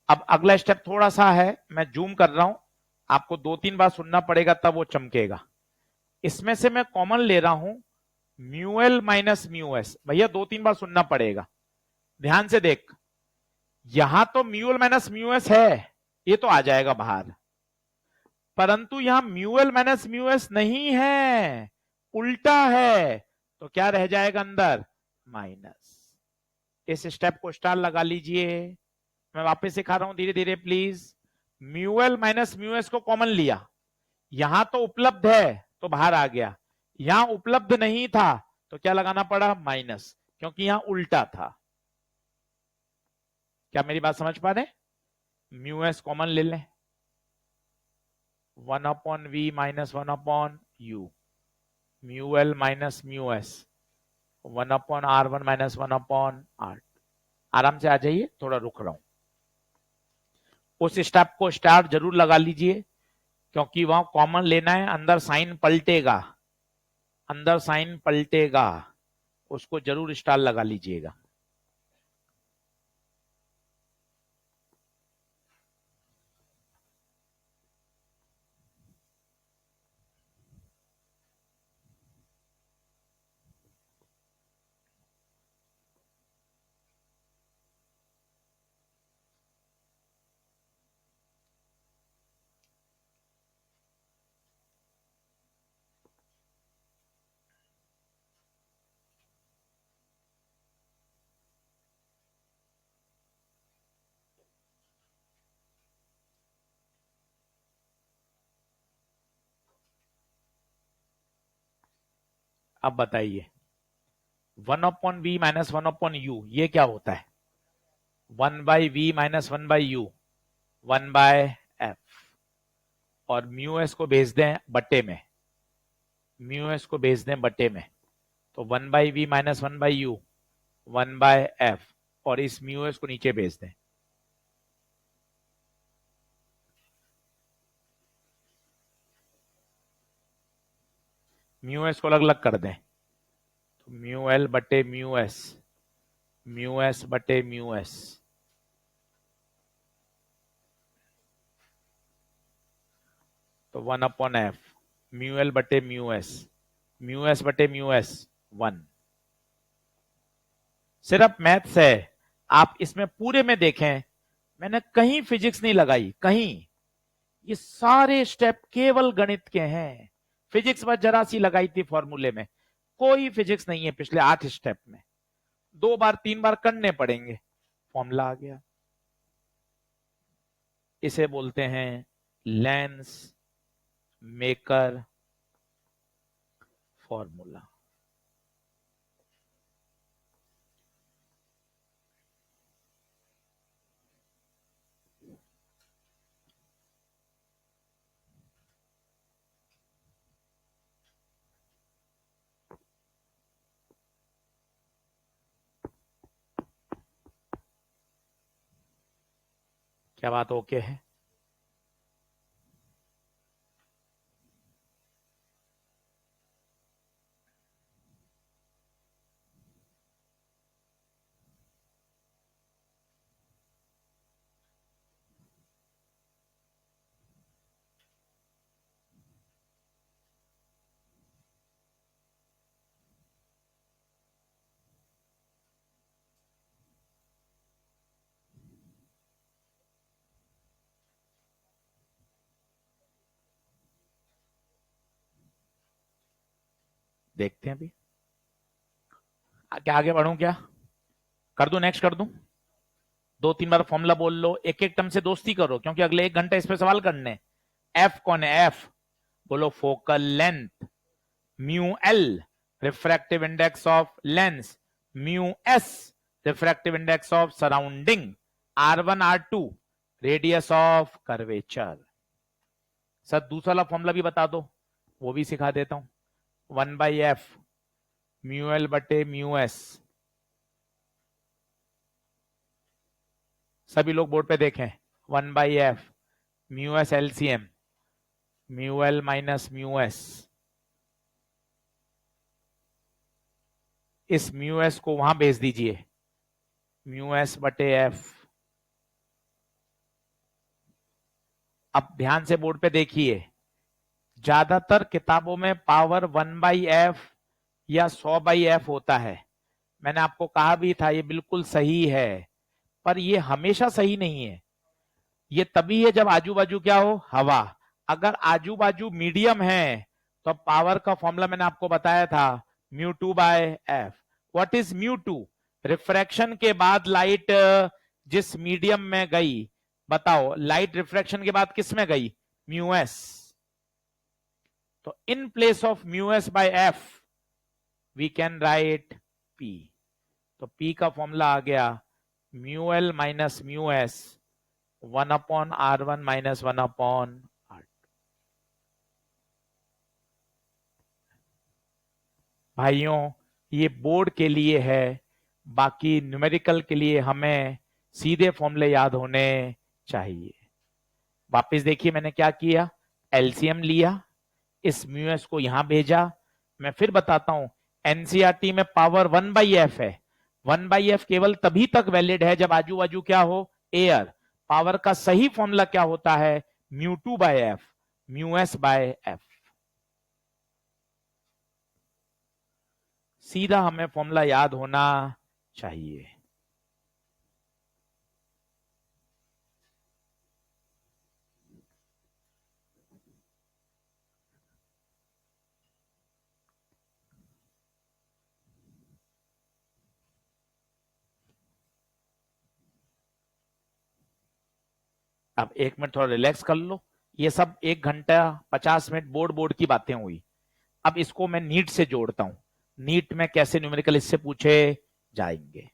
अब अगला स्टेप थोड़ा सा है, मैं जूम कर रहा हूं, आपको 2-3 बार सुनना पड़ेगा तब वो चमकेगा। इसमें से मैं कॉमन ले रहा हूं mu L minus mu S. भैया 2-3 बार सुनना पड़ेगा, ध्यान से देख। यहां तो mu L minus mu S है, ये तो आ जाएगा बाहर, परंतु यहां mu L minus mu S नहीं है, उल्टा है, तो क्या रह जाएगा अंदर? माइनस। इस स्टेप को स्टार लगा लीजिए। मैं वापस सिखा रहा हूं धीरे धीरे please. Mu L minus mu S को कॉमन लिया, यहां तो उपलब्ध है तो बाहर आ गया, यहां उपलब्ध नहीं था तो क्या लगाना पड़ा? माइनस, क्योंकि यहां उल्टा था। क्या मेरी बात समझ पा रहे? म्यू एस कॉमन ले लें, 1 upon V minus 1 upon U, mu L minus mu S 1 upon R 1 minus 1 upon R. आराम से आ जाइए, थोड़ा रुक रहा हूं। उस स्टेप को स्टार जरूर लगा लीजिए, क्योंकि वहां कॉमन लेना है, अंदर साइन पलटेगा, अंदर साइन पलटेगा, उसको जरूर स्टार लगा लीजिएगा। अब बताइए 1 upon V minus 1 upon U ये क्या होता है? 1 by V minus 1 by U, 1 by F, और म्यू एस को भेज दें बट्टे में, म्यू एस को भेज दें बट्टे में, तो 1 by V minus 1 by U 1 by F, और इस म्यू एस को नीचे भेज दें। म्यू एस को अलग अलग कर दें, तो म्यू एल बटे म्यू एस बटे म्यू एस, तो 1 अपॉन एफ, म्यू एल बटे म्यू एस बटे म्यू एस 1। सिर्फ मैथ्स है, आप इसमें पूरे में देखें, मैंने कहीं फिजिक्स नहीं लगाई, कहीं। ये सारे स्टेप केवल गणित के हैं। फिजिक्स बस जरा सी लगाई थी फॉर्मूले में, कोई फिजिक्स नहीं है पिछले 8 स्टेप में। 2 बार 3 बार करने पड़ेंगे, फॉर्मूला आ गया। इसे बोलते हैं लेंस मेकर फॉर्मूला। क्या बात ओके है? देखते हैं अभी क्या आगे बढ़ूं, क्या कर दूं, नेक्स्ट कर दूं? 2-3 बार फॉर्मूला बोल लो, एक एक टर्म से दोस्ती करो, क्योंकि अगले 1 घंटे इस पे सवाल करने। एफ कौन है? एफ बोलो, focal length. Mu L refractive index of lens. Mu S refractive index of surrounding. R1 R2 radius of curvature. Sir दूसरा वाला फॉर्मूला भी बता दो, वो भी सिखा देता हूं। 1/f म्यू एल बटे म्यू एस। सभी लोग बोर्ड पे देखें। 1/f mu S LCM, mu L minus mu S. इस म्यू एस को वहां भेज दीजिए, म्यू एस बटे एफ। अब ध्यान से बोर्ड पे देखिए, ज्यादातर किताबों में पावर 1/f या 100/f होता है। मैंने आपको कहा भी था ये बिल्कुल सही है, पर ये हमेशा सही नहीं है। ये तभी है जब आजू बाजू क्या हो, हवा। अगर आजू बाजू मीडियम है तो पावर का फॉर्मूला मैंने आपको बताया था, μ2/f। What is μ2? रिफ्रैक्शन के बाद लाइट जिस मीडियम में गई, बताओ लाइट रिफ्रैक्शन के बाद किस में गई? μs। तो in place of μs/f we can write p। तो p का फॉर्मूला आ गया μl minus μs 1/R1 minus 1/R2। भाइयों ये बोर्ड के लिए है, बाकी न्यूमेरिकल के लिए हमें सीधे फॉर्मूले याद होने चाहिए। वापस देखिए मैंने क्या किया, एलसीएम लिया, इस म्यूएस को यहां भेजा। मैं फिर बताता हूं, एनसीईआरटी में पावर 1/f है। 1/f केवल तभी तक वैलिड है जब आजू बाजू क्या हो, एयर। पावर का सही फॉर्मूला क्या होता है? μ2/f, μs/f। सीधा हमें फॉर्मूला याद होना चाहिए। अब 1 मिनट थोड़ा रिलैक्स कर लो। ये सब 1 घंटा 50 मिनट बोर्ड बोर्ड की बातें हुई। अब इसको मैं नीट से जोड़ता हूं, नीट में कैसे न्यूमेरिकल इससे पूछे जाएंगे।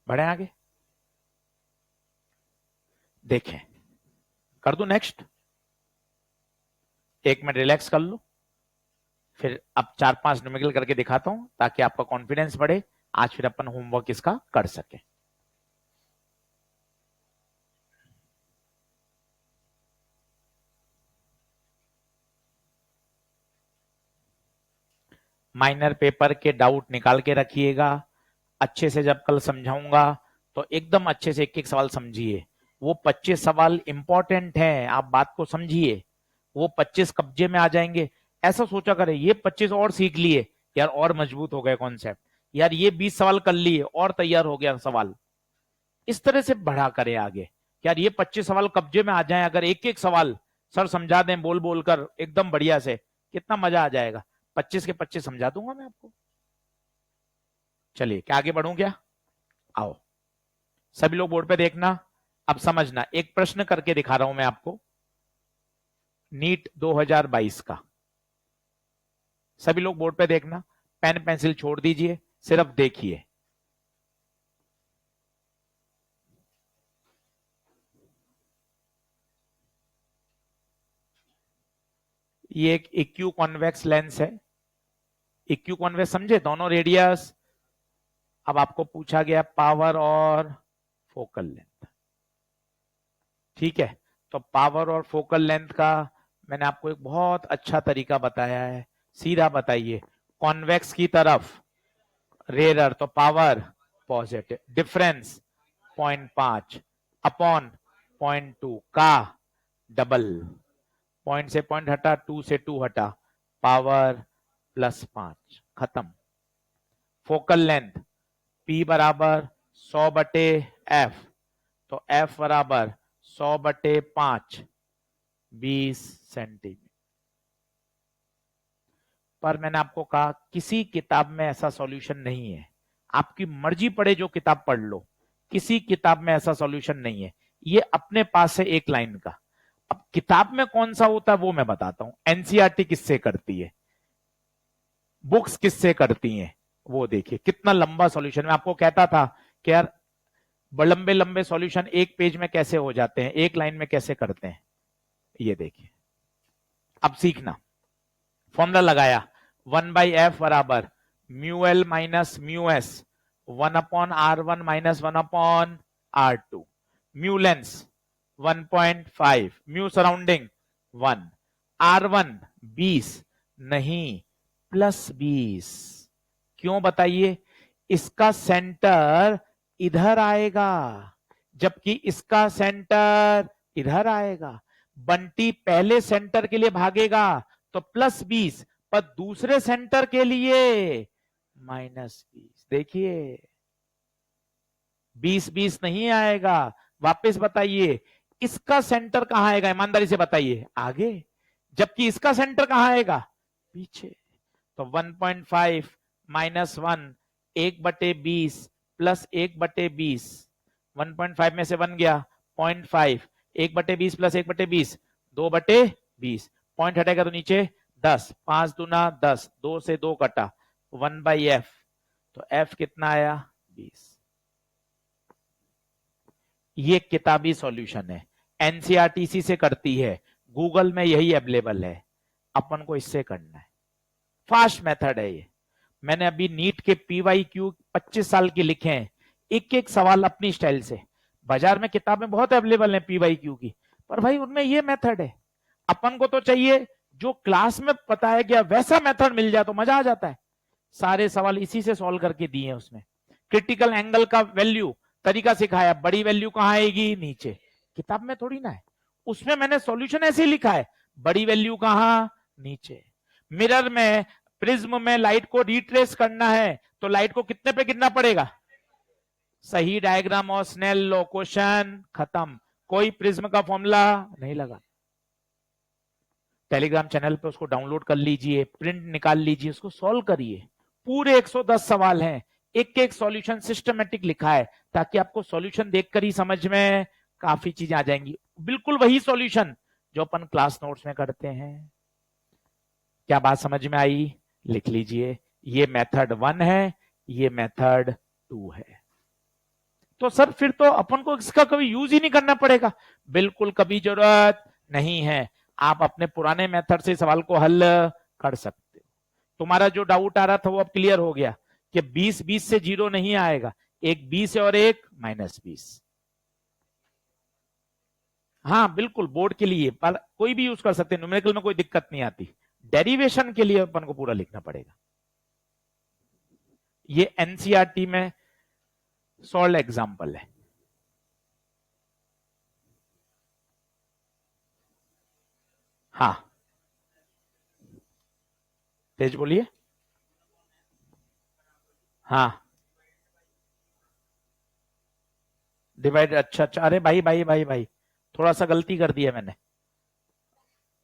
बढ़े आगे, देखें, कर दू नेक्स्ट। 1 मिनट रिलैक्स कर लो, फिर अब 4-5 न्यूमेरिकल करके दिखाता हूं ताकि आपका कॉन्फिडेंस बढ़े। आज फिर अपन होमवर्क इसका कर सके। माइनर पेपर के डाउट निकाल के रखिएगा। अच्छे से जब कल समझाऊंगा तो एकदम अच्छे से एक एक सवाल समझिए। वो 25 सवाल इंपॉर्टेंट हैं, आप बात को समझिए। वो 25 कब्जे में आ जाएंगे। ऐसा सोचा करें ये 25 और सीख लिए यार, और मजबूत हो गए कॉन्सेप्ट। यार ये 20 सवाल कर लिए और तैयार हो गया सवाल। इस तरह से बढ़ा करें आगे। यार ये 25 सवाल कब्जे में आ जाएं, अगर एक एक सवाल सर समझा दें बोल बोल कर एकदम बढ़िया से, कितना मजा आ जाएगा। 25 के 25 समझा दूंगा मैं आपको। चलिए क्या आगे बढ़ूं क्या? आओ सभी लोग बोर्ड पे देखना, अब समझना। एक प्रश्न करके दिखा रहा हूं मैं आपको, नीट 2022 का। सभी लोग बोर्ड पे देखना, पेन पेंसिल छोड़ दीजिए, सिर्फ देखिए। ये एक इक्यू कॉन्वेक्स लेंस है। इक्यू कॉन्वेक्स समझे, दोनों रेडियस। अब आपको पूछा गया पावर और फोकल लेंथ, ठीक है। तो पावर और फोकल लेंथ का मैंने आपको एक बहुत अच्छा तरीका बताया है। सीधा बताइए, कॉन्वेक्स की तरफ रेयर तो पावर पॉजिटिव, डिफरेंस 0.5 अपॉन 0.2 का डबल, पॉइंट से पॉइंट हटा, 2 से 2 हटा, पावर +5, खत्म। फोकल लेंथ P बराबर 100/f, तो F बराबर 100/5, 20 सेंटीमीटर। पर मैंने आपको कहा किसी किताब में ऐसा सॉल्यूशन नहीं है, आपकी मर्जी पड़े जो किताब पढ़ लो, किसी किताब में ऐसा सॉल्यूशन नहीं है। ये अपने पास है एक लाइन का। अब किताब में कौन सा होता है वो मैं बताता हूं। एनसीईआरटी किससे करती है, बुक्स किससे करती हैं, वो देखिए कितना लंबा सॉल्यूशन। मैं आपको कहता था कि यार लंबे लंबे सॉल्यूशन एक पेज में कैसे हो जाते हैं, एक लाइन में कैसे करते हैं। ये देखिए, अब सीखना। फॉर्मूला लगाया, 1/f बराबर μl minus μs, 1/r1 minus 1/r2, mu lens 1.5, mu surrounding 1, r1 20 नहीं +20। क्यों बताइए? इसका सेंटर इधर आएगा, जबकि इसका सेंटर इधर आएगा। बंटी पहले सेंटर के लिए भागेगा तो +20, पर दूसरे सेंटर के लिए -20। देखिए 20-20 नहीं आएगा। वापस बताइए, इसका सेंटर कहां आएगा, ईमानदारी से बताइए, आगे, जबकि इसका सेंटर कहां आएगा, पीछे। तो 1.5 -1, 1/20 प्लस 1/20, 1.5 में से 1 गया 0.5, 1/20 प्लस 1/20, 2/20, पॉइंट हटेगा तो नीचे 10, 5 दूना 10, 2 से 2 कटा, 1/f, तो f कितना आया 20। ये किताबी सॉल्यूशन है, एनसीईआरटी से करती है, गूगल में यही अवेलेबल है, अपन को इससे करना है। फास्ट मेथड है ये। मैंने अभी नीट के PYQ 25 साल के लिखे हैं, एक एक सवाल अपनी स्टाइल से। बाजार में किताबें बहुत अवेलेबल हैं PYQ की, पर भाई उनमें ये मेथड है। अपन को तो चाहिए जो क्लास में बताया गया वैसा मेथड मिल जाए तो मजा आ जाता है। सारे सवाल इसी से सॉल्व करके दिए हैं उसमें। क्रिटिकल एंगल का वैल्यू तरीका सिखाया, बड़ी वैल्यू कहां आएगी, नीचे। किताब में थोड़ी ना है, उसमें मैंने सॉल्यूशन ऐसे लिखा है, बड़ी वैल्यू कहां, नीचे। मिरर में, प्रिज्म में लाइट को रिट्रेस करना है तो लाइट को कितने पे गिरना पड़ेगा, सही डायग्राम और स्नेल लो, क्वेश्चन खत्म। कोई प्रिज्म का फॉर्मूला नहीं लगा। टेलीग्राम चैनल पे उसको डाउनलोड कर लीजिए, प्रिंट निकाल लीजिए, उसको सॉल्व करिए। पूरे 110 सवाल हैं, एक एक सॉल्यूशन सिस्टमेटिक लिखा है, ताकि आपको सॉल्यूशन देखकर ही समझ में काफी चीजें आ जाएंगी। बिल्कुल वही सॉल्यूशन जो अपन क्लास नोट्स में करते हैं। क्या बात समझ में आई? लिख लीजिए, ये मेथड 1 है, ये मेथड 2 है। तो सर फिर तो अपन को इसका कभी यूज ही नहीं करना पड़ेगा। बिल्कुल कभी जरूरत नहीं है, आप अपने पुराने मेथड से सवाल को हल कर सकते हो। तुम्हारा जो डाउट आ रहा था वो अब क्लियर हो गया कि 20-20 से 0 नहीं आएगा, एक 20 है और एक -20। हाँ बिल्कुल, बोर्ड के लिए पर कोई भी यूज कर सकते हैं, न्यूमेरिकल में कोई दिक्कत नहीं आती। डेरिवेशन के लिए अपन को पूरा लिखना पड़ेगा। ये एनसीईआरटी में सॉल्व एग्जांपल है। हाँ तेज बोलिए। हाँ डिवाइड, अच्छा अच्छा, अरे भाई भाई भाई भाई, थोड़ा सा गलती कर दिया मैंने,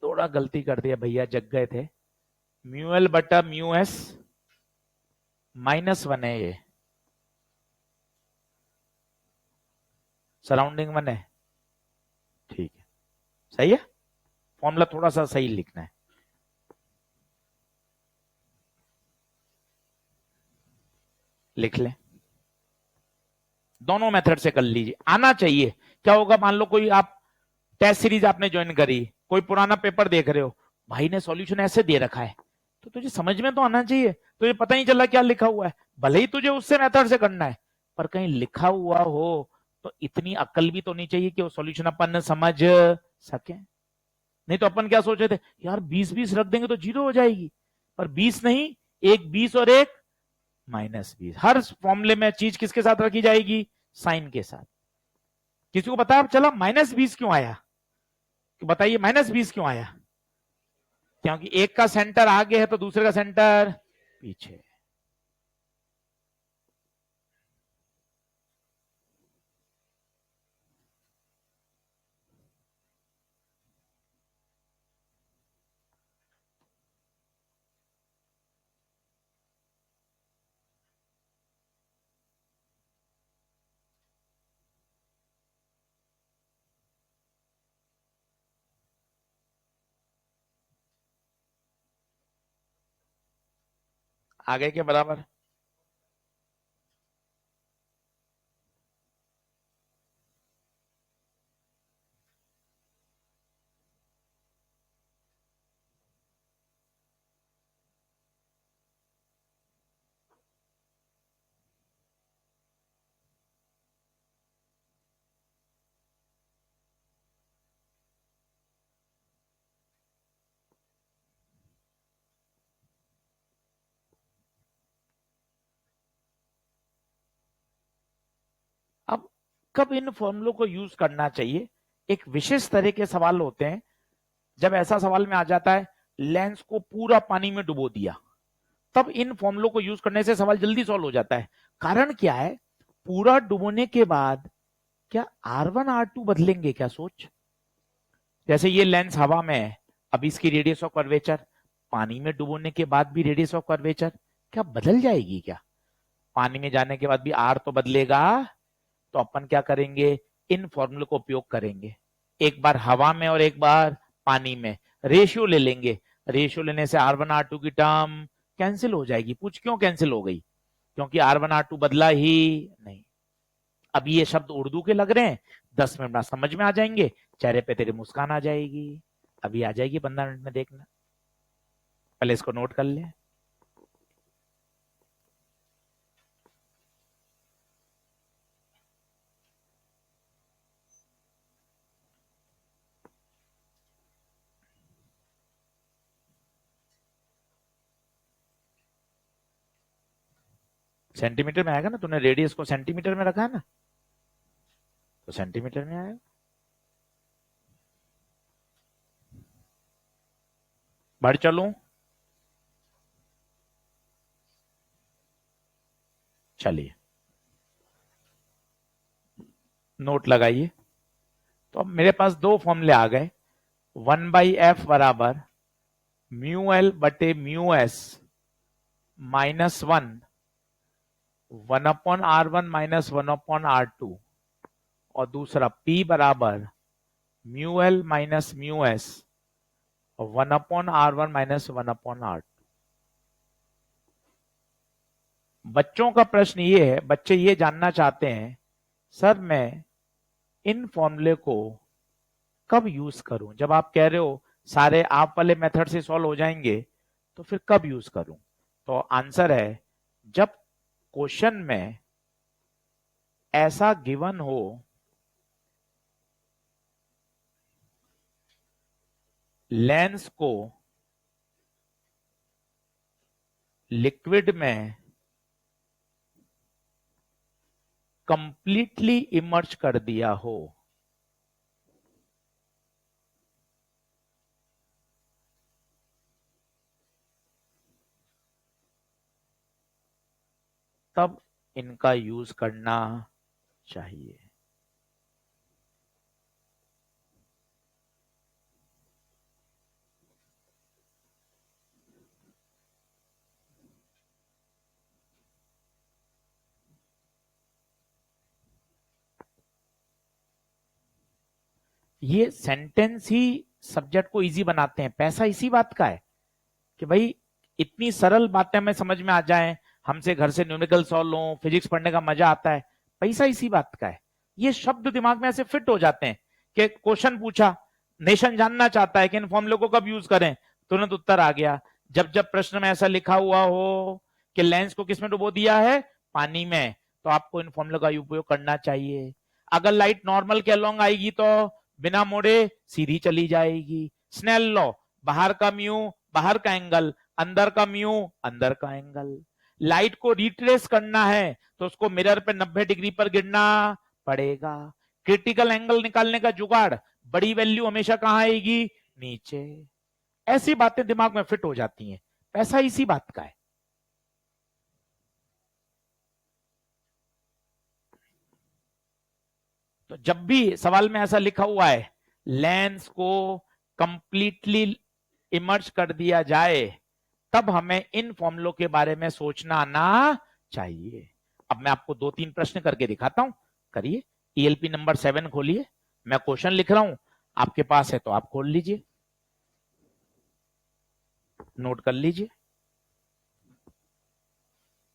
थोड़ा गलती कर दिया भैया, जग गए थे। म्यू एल बटा म्यू एस -1 है, ये सराउंडिंग 1 है, ठीक है, सही है। फॉर्मूला थोड़ा सा सही लिखना है। लिख ले, दोनों मेथड से कर लीजिए, आना चाहिए। क्या होगा, मान लो कोई आप टेस्ट सीरीज आपने ज्वाइन करी, कोई पुराना पेपर देख रहे हो, भाई ने सॉल्यूशन ऐसे दे रखा है, तो तुझे समझ में तो आना चाहिए। तुझे पता ही चला क्या लिखा हुआ है, भले ही तुझे उससे मेथड से करना है, पर कहीं लिखा हुआ हो तो इतनी अक्ल भी तो नहीं चाहिए कि वो सॉल्यूशन अपन समझ सके। नहीं तो अपन क्या सोचे थे, यार 20-20 रख देंगे तो जीरो हो जाएगी, पर 20 नहीं, एक 20 और एक -20। हर फॉर्मूले में चीज किसके साथ रखी जाएगी, साइन के साथ। किसी को पता चला -20 क्यों आया, बताइए -20 क्यों आया? क्योंकि एक का सेंटर आगे है तो दूसरे का सेंटर पीछे। आगे के बराबर। अब कब इन फॉर्मूलों को यूज करना चाहिए, एक विशेष तरह के सवाल होते हैं, जब ऐसा सवाल में आ जाता है लेंस को पूरा पानी में डुबो दिया, तब इन फॉर्मूलों को यूज करने से सवाल जल्दी सॉल्व हो जाता है। कारण क्या है, पूरा डुबोने के बाद क्या R1 R2 बदलेंगे क्या, सोच। जैसे ये लेंस हवा में है, अब इसकी रेडियस ऑफ कर्वेचर पानी में डुबोने के बाद भी रेडियस ऑफ कर्वेचर क्या बदल जाएगी क्या? पानी में जाने के बाद भी आर तो बदलेगा। तो अपन क्या करेंगे, इन फॉर्मूले को उपयोग करेंगे, एक बार हवा में और एक बार पानी में रेशियो ले लेंगे। रेशियो लेने से R1 R2 की टर्म कैंसिल हो जाएगी। पूछ क्यों कैंसिल हो गई, क्योंकि R1 R2 बदला ही नहीं। अब ये शब्द उर्दू के लग रहे हैं, 10 मिनट में समझ में आ जाएंगे, चेहरे पे तेरे मुस्कान आ जाएगी, अभी आ जाएगी 15 मिनट में, देखना। पहले इसको नोट कर ले। सेंटीमीटर में आएगा ना, तूने रेडियस को सेंटीमीटर में रखा है ना, तो सेंटीमीटर में आएगा। बढ़ चलूं, चलिए नोट लगाइए। तो अब मेरे पास दो फॉर्मूले आ गए, 1/f बराबर म्यू एल बटे म्यू एस -1 1/R1 - 1/R2, और दूसरा P बराबर mu L minus mu S 1/R1 - 1/R2। बच्चों का प्रश्न ये है, बच्चे ये जानना चाहते हैं, सर मैं इन फॉर्मूले को कब यूज करूं? जब आप कह रहे हो सारे आप वाले मेथड से सॉल्व हो जाएंगे, तो फिर कब यूज करूं? तो आंसर है, जब क्वेश्चन में ऐसा गिवन हो लेंस को लिक्विड में कंप्लीटली इमर्ज कर दिया हो, तब इनका यूज करना चाहिए। ये सेंटेंस ही सब्जेक्ट को इजी बनाते हैं। पैसा इसी बात का है कि भाई इतनी सरल बातें हमें समझ में आ जाएं, हमसे घर से न्यूमेरिकल सॉल्व लो, फिजिक्स पढ़ने का मजा आता है, पैसा इसी बात का है। ये शब्द दिमाग में ऐसे फिट हो जाते हैं कि क्वेश्चन पूछा, नेशन जानना चाहता है कि इन फॉर्मूले को कब यूज करें, तुरंत उत्तर आ गया। जब जब प्रश्न में ऐसा लिखा हुआ हो कि लेंस को किसमें डुबो दिया है, पानी में, तो आपको इन फॉर्मूले का उपयोग करना चाहिए। अगर लाइट नॉर्मल के अलोंग आएगी तो बिना मोड़े सीधी चली जाएगी। स्नेल लॉ, बाहर का म्यू बाहर का एंगल, अंदर का म्यू अंदर का एंगल। लाइट को रिट्रेस करना है तो उसको मिरर पे 90 डिग्री पर गिरना पड़ेगा। क्रिटिकल एंगल निकालने का जुगाड़, बड़ी वैल्यू हमेशा कहां आएगी, नीचे। ऐसी बातें दिमाग में फिट हो जाती हैं। पैसा इसी बात का है। तो जब भी सवाल में ऐसा लिखा हुआ है लेंस को कंप्लीटली इमर्ज कर दिया जाए, तब हमें इन फॉर्मूलों के बारे में सोचना आना चाहिए। अब मैं आपको 2-3 प्रश्न करके दिखाता हूं, करिए। ईएलपी नंबर 7 खोलिए, मैं क्वेश्चन लिख रहा हूं, आपके पास है तो आप खोल लीजिए, नोट कर लीजिए।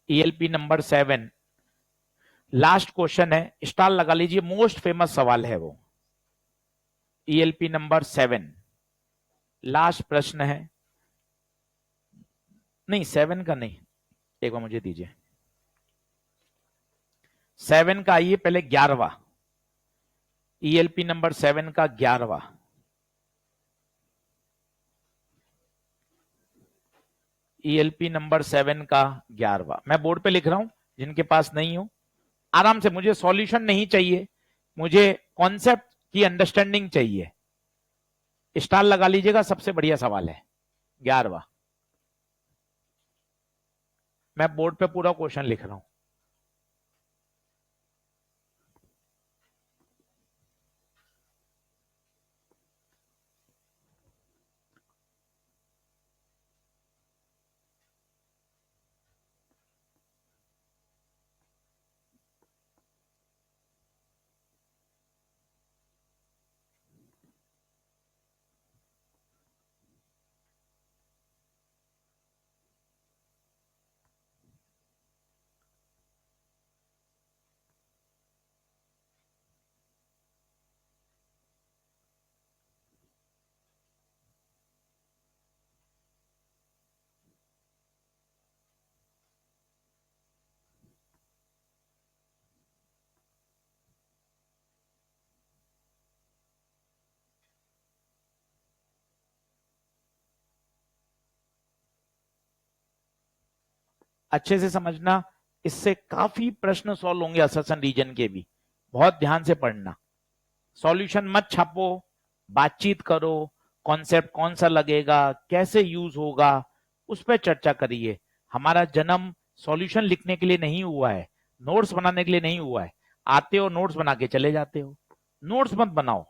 ईएलपी नंबर 7 लास्ट क्वेश्चन है, स्टार लगा लीजिए, मोस्ट फेमस सवाल है वो। ईएलपी नंबर 7 लास्ट प्रश्न है, नहीं 7 का नहीं, एक बार मुझे दीजिए। 7 का आइए पहले 11वां, ईएलपी नंबर 7 का 11वां। ईएलपी नंबर 7 का 11वां मैं बोर्ड पे लिख रहा हूं, जिनके पास नहीं हो आराम से, मुझे सॉल्यूशन नहीं चाहिए, मुझे कॉन्सेप्ट की अंडरस्टैंडिंग चाहिए। स्टार लगा लीजिएगा, सबसे बढ़िया सवाल है 11वां। मैं बोर्ड पे पूरा क्वेश्चन लिख रहा हूं। अच्छे से समझना, इससे काफी प्रश्न सॉल्व होंगे असर्शन रीजन के भी, बहुत ध्यान से पढ़ना। सॉल्यूशन मत छापो, बातचीत करो, कॉन्सेप्ट कौन सा लगेगा, कैसे यूज होगा, उस पर चर्चा करिए। हमारा जन्म सॉल्यूशन लिखने के लिए नहीं हुआ है, नोट्स बनाने के लिए नहीं हुआ है। आते हो नोट्स बना के चले जाते हो, नोट्स मत बनाओ,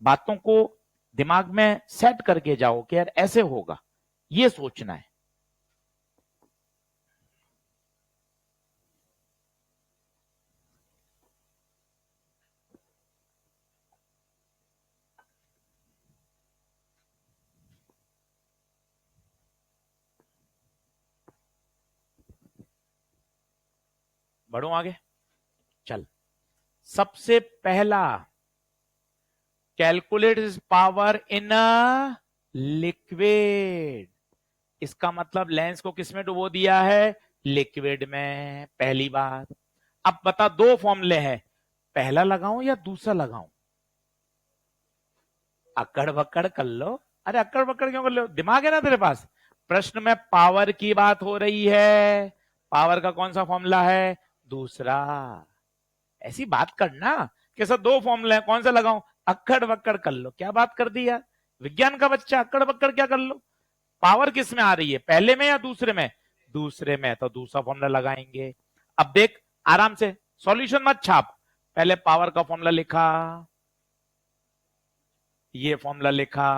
बातों को दिमाग में सेट करके जाओ कि यार ऐसे होगा, ये सोचना है। बढ़ो आगे, चल। सबसे पहला, calculate power in a liquid. इसका मतलब लेंस को किसमें डुबो दिया है, लिक्विड में, पहली बात। अब बता, दो फॉर्मूले हैं, पहला लगाऊं या दूसरा लगाऊं? अकड़ बकड़ कर लो। अरे अकड़ बकड़ क्यों कर लो, दिमाग है ना तेरे पास। प्रश्न में पावर की बात हो रही है, पावर का कौन सा फॉर्मूला है, दूसरा। ऐसी बात करना कि सर दो फॉर्मूले हैं, कौन सा लगाऊं, अक्कड़ बक्कड़ कर लो। क्या बात कर दी यार, विज्ञान का बच्चा, अक्कड़ बक्कड़ क्या कर लो। पावर किस में आ रही है, पहले में या दूसरे में, दूसरे में, तो दूसरा फॉर्मूला लगाएंगे। अब देख आराम से, सॉल्यूशन मत छाप, पहले पावर का फॉर्मूला लिखा, ये फॉर्मूला लिखा।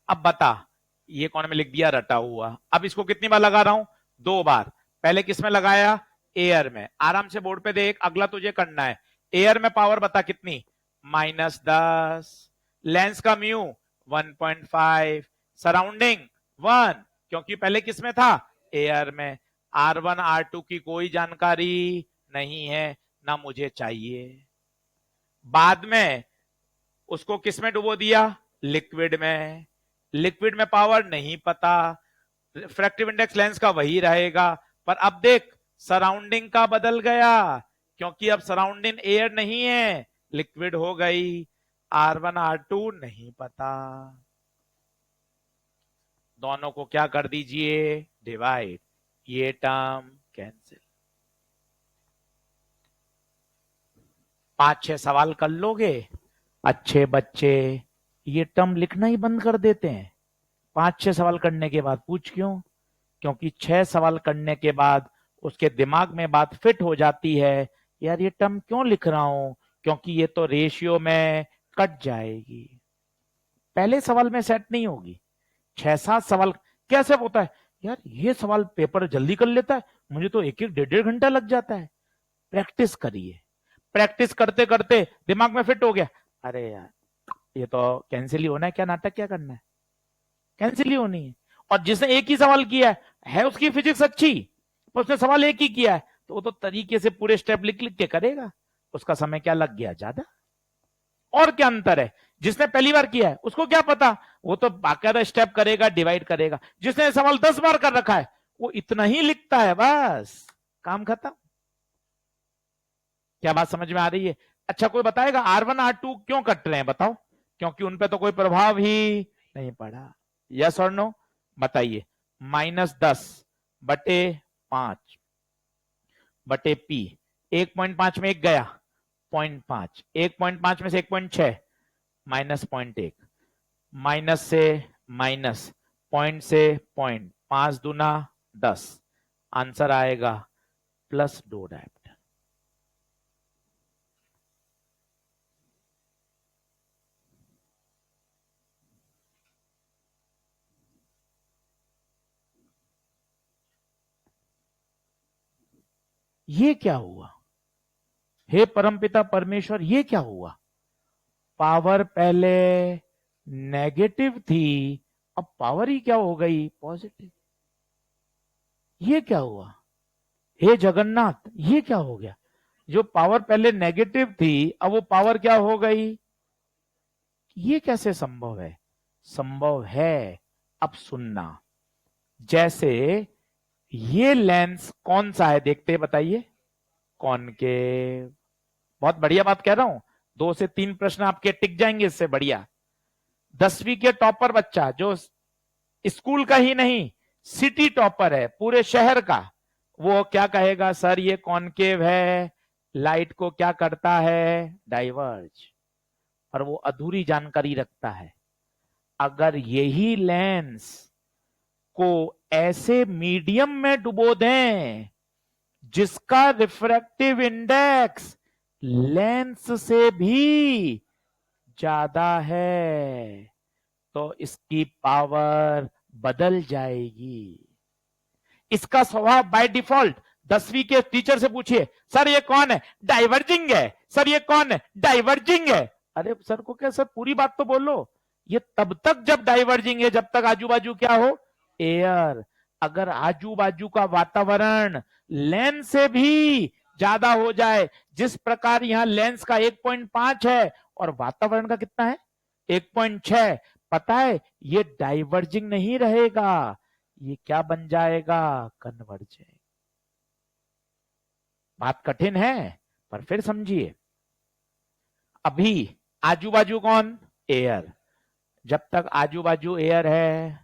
अब बता, ये कौन में लिख दिया, रटा हुआ। अब इसको कितनी बार लगा रहा हूं, 2 बार। पहले किस में लगाया, एयर में। आराम से बोर्ड पे देख, अगला तुझे करना है। एयर में पावर बता कितनी, -10, लेंस का म्यू 1.5, सराउंडिंग 1, क्योंकि पहले किस में था, एयर में। R1 R2 की कोई जानकारी नहीं है, ना मुझे चाहिए। बाद में उसको किस में डुबो दिया, लिक्विड में। लिक्विड में पावर नहीं पता, रिफ्रैक्टिव इंडेक्स लेंस का वही रहेगा। पर अब देख सराउंडिंग का बदल गया, क्योंकि अब सराउंडिंग एयर नहीं है, लिक्विड हो गई। R1 R2 नहीं पता, दोनों को क्या कर दीजिए, डिवाइड, ये टर्म कैंसिल। 5-6 सवाल कर लोगे, अच्छे बच्चे ये टर्म लिखना ही बंद कर देते हैं 5-6 सवाल करने के बाद। पूछ क्यों, क्योंकि 6 सवाल करने के बाद उसके दिमाग में बात फिट हो जाती है, यार ये टर्म क्यों लिख रहा हूं, क्योंकि ये तो रेशियो में कट जाएगी, पहले सवाल में सेट नहीं होगी। 6-7 सवाल कैसे होता है, यार ये सवाल पेपर जल्दी कर लेता है, मुझे तो 1-1 1.5 घंटा लग जाता है। प्रैक्टिस करिए, प्रैक्टिस करते करते दिमाग में फिट हो गया, अरे यार ये तो कैंसिल ही होना है, क्या नाटक क्या करना है, कैंसिल ही होनी है। और जिसने एक ही सवाल किया है उसकी फिजिक्स अच्छी, पर उसने सवाल एक ही किया है, तो वो तो तरीके से पूरे स्टेप लिख लिख के करेगा, उसका समय क्या लग गया, ज्यादा। और क्या अंतर है, जिसने पहली बार किया है उसको क्या पता, वो तो बाकायदा स्टेप करेगा, डिवाइड करेगा। जिसने सवाल 10 बार कर रखा है वो इतना ही लिखता है, बस काम खत्म। क्या बात समझ में आ रही है? अच्छा कोई बताएगा R1 R2 क्यों कट रहे हैं, बताओ, क्योंकि उन पे तो कोई प्रभाव ही नहीं पड़ा। यस और नो बताइए। -10/5 बटे P, 1.5 में एक गया 0.5, 1.5 में से 1.6 -0.1, माइनस से माइनस, पॉइंट से पॉइंट, 5 दूना 10, आंसर आएगा +2 डायोप्टर। ये क्या हुआ, हे परमपिता परमेश्वर, ये क्या हुआ, पावर पहले नेगेटिव थी, अब पावर ही क्या हो गई, पॉजिटिव। ये क्या हुआ, हे जगन्नाथ, ये क्या हो गया, जो पावर पहले नेगेटिव थी अब वो पावर क्या हो गई, ये कैसे संभव है? संभव है, अब सुनना। जैसे ये लेंस कौन सा है देखते बताइए, कॉनकेव। बहुत बढ़िया बात कह रहा हूं, 2 से 3 प्रश्न आपके टिक जाएंगे इससे बढ़िया। 10वीं के टॉपर बच्चा जो स्कूल का ही नहीं सिटी टॉपर है पूरे शहर का, वो क्या कहेगा, सर ये कॉनकेव है, लाइट को क्या करता है, डाइवर्ज। और वो अधूरी जानकारी रखता है। अगर यही लेंस को ऐसे मीडियम में डुबो दें जिसका रिफ्रैक्टिव इंडेक्स लेंस से भी ज्यादा है, तो इसकी पावर बदल जाएगी। इसका स्वभाव बाय डिफॉल्ट, 10वीं के टीचर से पूछिए, सर ये कौन है, डाइवर्जिंग है, सर ये कौन है, डाइवर्जिंग है। अरे सर को क्या, सर पूरी बात तो बोलो। ये तब तक जब डाइवर्जिंग है जब तक आजू बाजू क्या हो, एयर। अगर आजू बाजू का वातावरण लेंस से भी ज्यादा हो जाए, जिस प्रकार यहां लेंस का 1.5 है और वातावरण का कितना है 1.6, पता है ये डाइवर्जिंग नहीं रहेगा, ये क्या बन जाएगा, कन्वर्जेंट। बात कठिन है पर फिर समझिए। अभी आजू बाजू कौन, एयर। जब तक आजू बाजू एयर है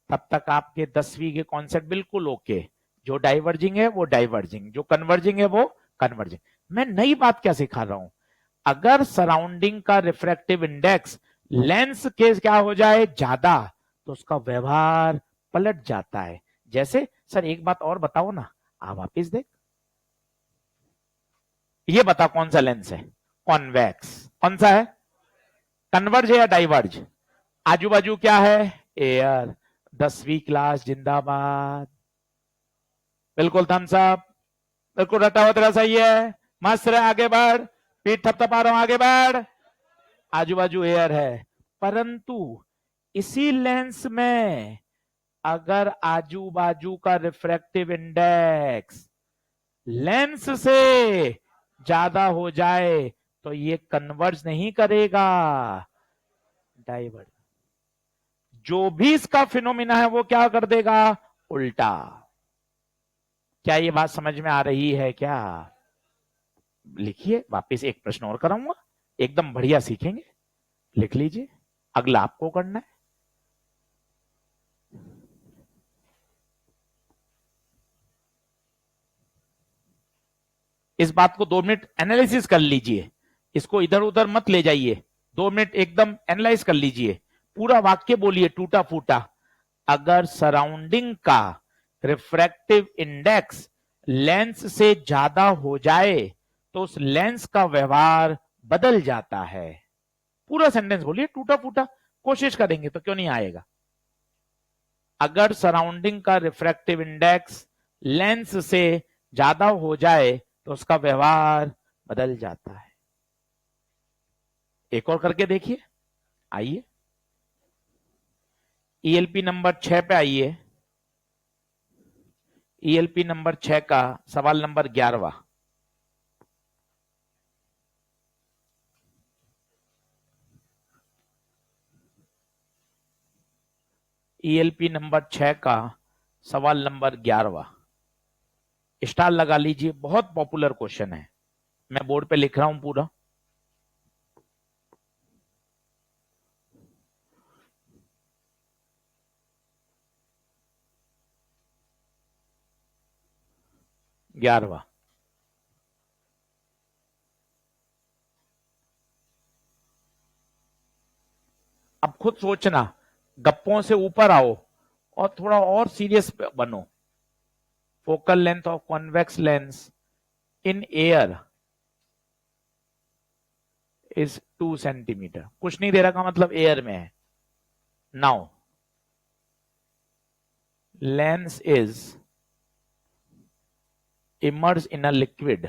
तब तक आपके 10वीं के कॉन्सेप्ट बिल्कुल ओके, जो डाइवर्जिंग है वो डाइवर्जिंग, जो कन्वर्जिंग है वो कन्वर्जिंग। मैं नई बात क्या सिखा रहा हूं, अगर सराउंडिंग का रिफ्रैक्टिव इंडेक्स लेंस के क्या हो जाए ज्यादा, तो उसका व्यवहार पलट जाता है। जैसे सर एक बात और बताओ ना, आप वापिस देख, ये बता कौन सा लेंस है, कॉन्वेक्स। कौन सा है, कन्वर्ज है या डाइवर्ज, आजू बाजू क्या है, एयर। 10वीं क्लास जिंदाबाद, बिल्कुल थम्स अप, बिल्कुल रटा हुआ तेरा सही है, मस्त रहे, आगे बढ़, पीठ थपथपा रहा हूं, आगे बढ़। आजू बाजू एयर है, परंतु इसी लेंस में अगर आजू बाजू का रिफ्रैक्टिव इंडेक्स लेंस से ज्यादा हो जाए तो ये कन्वर्ज नहीं करेगा, डाइवर्ज। जो भी इसका फिनोमिना है वो क्या कर देगा, उल्टा। क्या ये बात समझ में आ रही है क्या? लिखिए, वापस एक प्रश्न और कराऊंगा, एकदम बढ़िया सीखेंगे। लिख लीजिए, अगला आपको करना है। इस बात को 2 मिनट एनालिसिस कर लीजिए, इसको इधर उधर मत ले जाइए, 2 मिनट एकदम एनालाइज कर लीजिए, पूरा वाक्य बोलिए टूटा फूटा। अगर सराउंडिंग का रिफ्रैक्टिव इंडेक्स लेंस से ज्यादा हो जाए तो उस लेंस का व्यवहार बदल जाता है। पूरा सेंटेंस बोलिए टूटा फूटा, कोशिश करेंगे तो क्यों नहीं आएगा। अगर सराउंडिंग का रिफ्रैक्टिव इंडेक्स लेंस से ज्यादा हो जाए तो उसका व्यवहार बदल जाता है। एक और करके देखिए, आइए ईएलपी नंबर 6 पे आइए। ईएलपी नंबर 6 का सवाल नंबर 11वां। ईएलपी नंबर 6 का सवाल नंबर 11वां। स्टार लगा लीजिए, बहुत पॉपुलर क्वेश्चन है, मैं बोर्ड पे लिख रहा हूं पूरा। ग्यारहवा, अब खुद सोचना, गप्पों से ऊपर आओ और थोड़ा और सीरियस बनो। Focal length of convex lens in air is 2 centimetre. कुछ नहीं दे रहा का मतलब एयर में है। Now lens is immersed in a liquid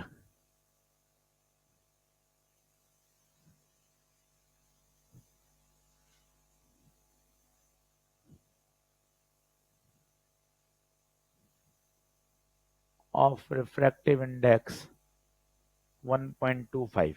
of refractive index 1.25.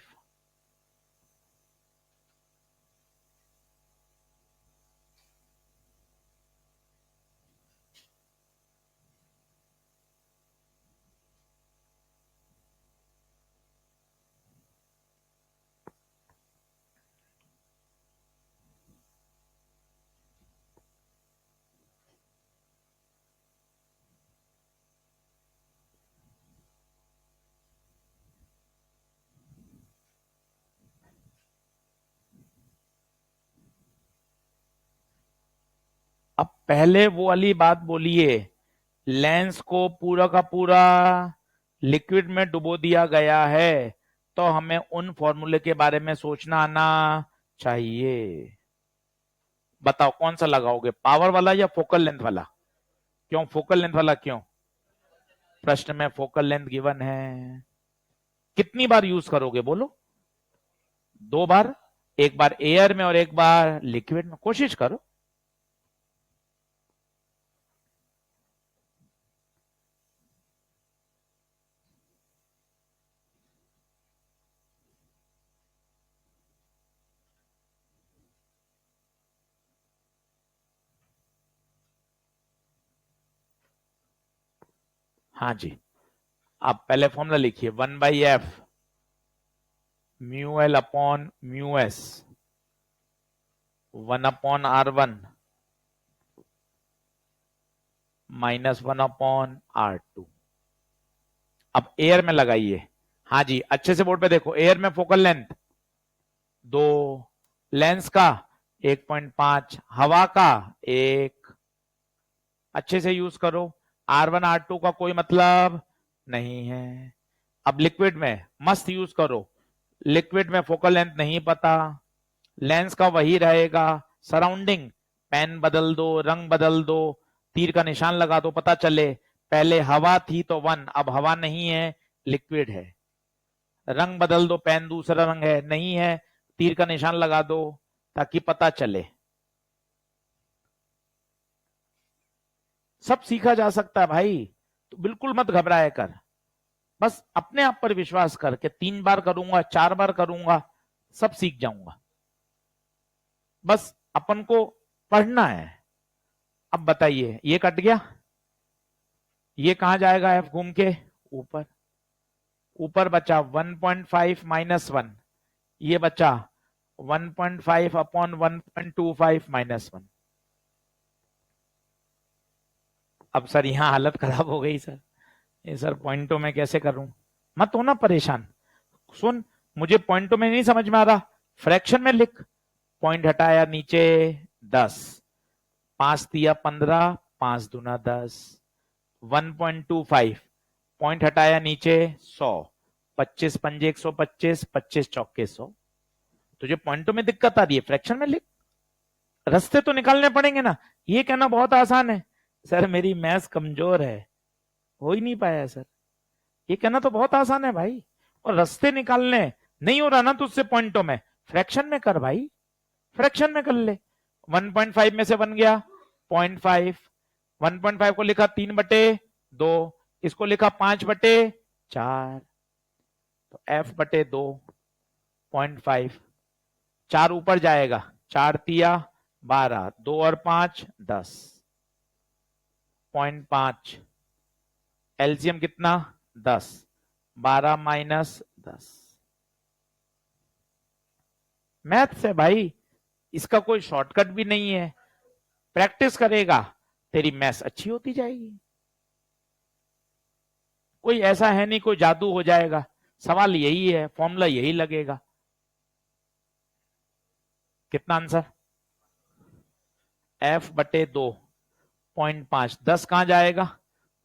अब पहले वो वाली बात बोलिए, लेंस को पूरा का पूरा लिक्विड में डुबो दिया गया है तो हमें उन फॉर्मूले के बारे में सोचना आना चाहिए। बताओ कौन सा लगाओगे, पावर वाला या फोकल लेंथ वाला? क्यों फोकल लेंथ वाला, क्यों? प्रश्न में फोकल लेंथ गिवन है। कितनी बार यूज करोगे बोलो? 2 बार, एक बार एयर में और एक बार लिक्विड में, कोशिश करो। हाँ जी, आप पहले फॉर्मूला लिखिए, 1/f mu L upon mu S 1/r1 -1/r2। अब एयर में लगाइए। हाँ जी, अच्छे से बोर्ड पे देखो, एयर में फोकल लेंथ 2, लेंस का 1.5, हवा का 1। अच्छे से यूज करो, R1 R2 का कोई मतलब नहीं है। अब लिक्विड में मस्त यूज करो, लिक्विड में फोकल लेंथ नहीं पता, लेंस का वही रहेगा। सराउंडिंग, पेन बदल दो, रंग बदल दो, तीर का निशान लगा दो, पता चले पहले हवा थी तो 1, अब हवा नहीं है, लिक्विड है। रंग बदल दो, पेन दूसरा रंग है, नहीं है, तीर का निशान लगा दो, ताकि पता चले। सब सीखा जा सकता है भाई, तो बिल्कुल मत घबराया कर, बस अपने आप पर विश्वास कर कि 3 बार करूंगा, 4 बार करूंगा, सब सीख जाऊंगा। बस अपन को पढ़ना है। अब बताइए, ये कट गया, ये कहां जाएगा एफ घूम के ऊपर, ऊपर बचा 1.5 माइनस 1, ये बचा 1.5 अपॉन 1.25 माइनस 1। अब सर यहां हालत खराब हो गई सर, ये सर पॉइंटों में कैसे करूं? मत होना परेशान, सुन, मुझे पॉइंटों में नहीं समझ में आ रहा, फ्रैक्शन में लिख। पॉइंट हटाया नीचे 10, 5 दिया 15, 5 दूना 10, 1.25, पॉइंट हटाया नीचे 100, 25 पंजे 125, 25 चौके 100। तुझे पॉइंटों में दिक्कत आ रही है, फ्रैक्शन में लिख, रास्ते तो निकालने पड़ेंगे ना। ये कहना बहुत आसान है, सर मेरी मैथ्स कमजोर है, हो ही नहीं पाया सर, ये कहना तो बहुत आसान है भाई। और रास्ते निकालने नहीं हो रहा ना तुझसे पॉइंटों में, फ्रैक्शन में कर भाई, फ्रैक्शन में कर ले। 1.5 में से बन गया 0.5, 1.5 को लिखा 3/2, इसको लिखा 5/4, तो f/2 0.5, 4 ऊपर जाएगा, 4 तिया 12, 2 और 5 10, 0.5, एलसीएम कितना 10, 12 माइनस 10। मैथ्स है भाई, इसका कोई शॉर्टकट भी नहीं है, प्रैक्टिस करेगा तेरी मैथ्स अच्छी होती जाएगी। कोई ऐसा है नहीं कोई जादू हो जाएगा, सवाल यही है, फॉर्मूला यही लगेगा। कितना आंसर? f/2 0.5, 10 कहां जाएगा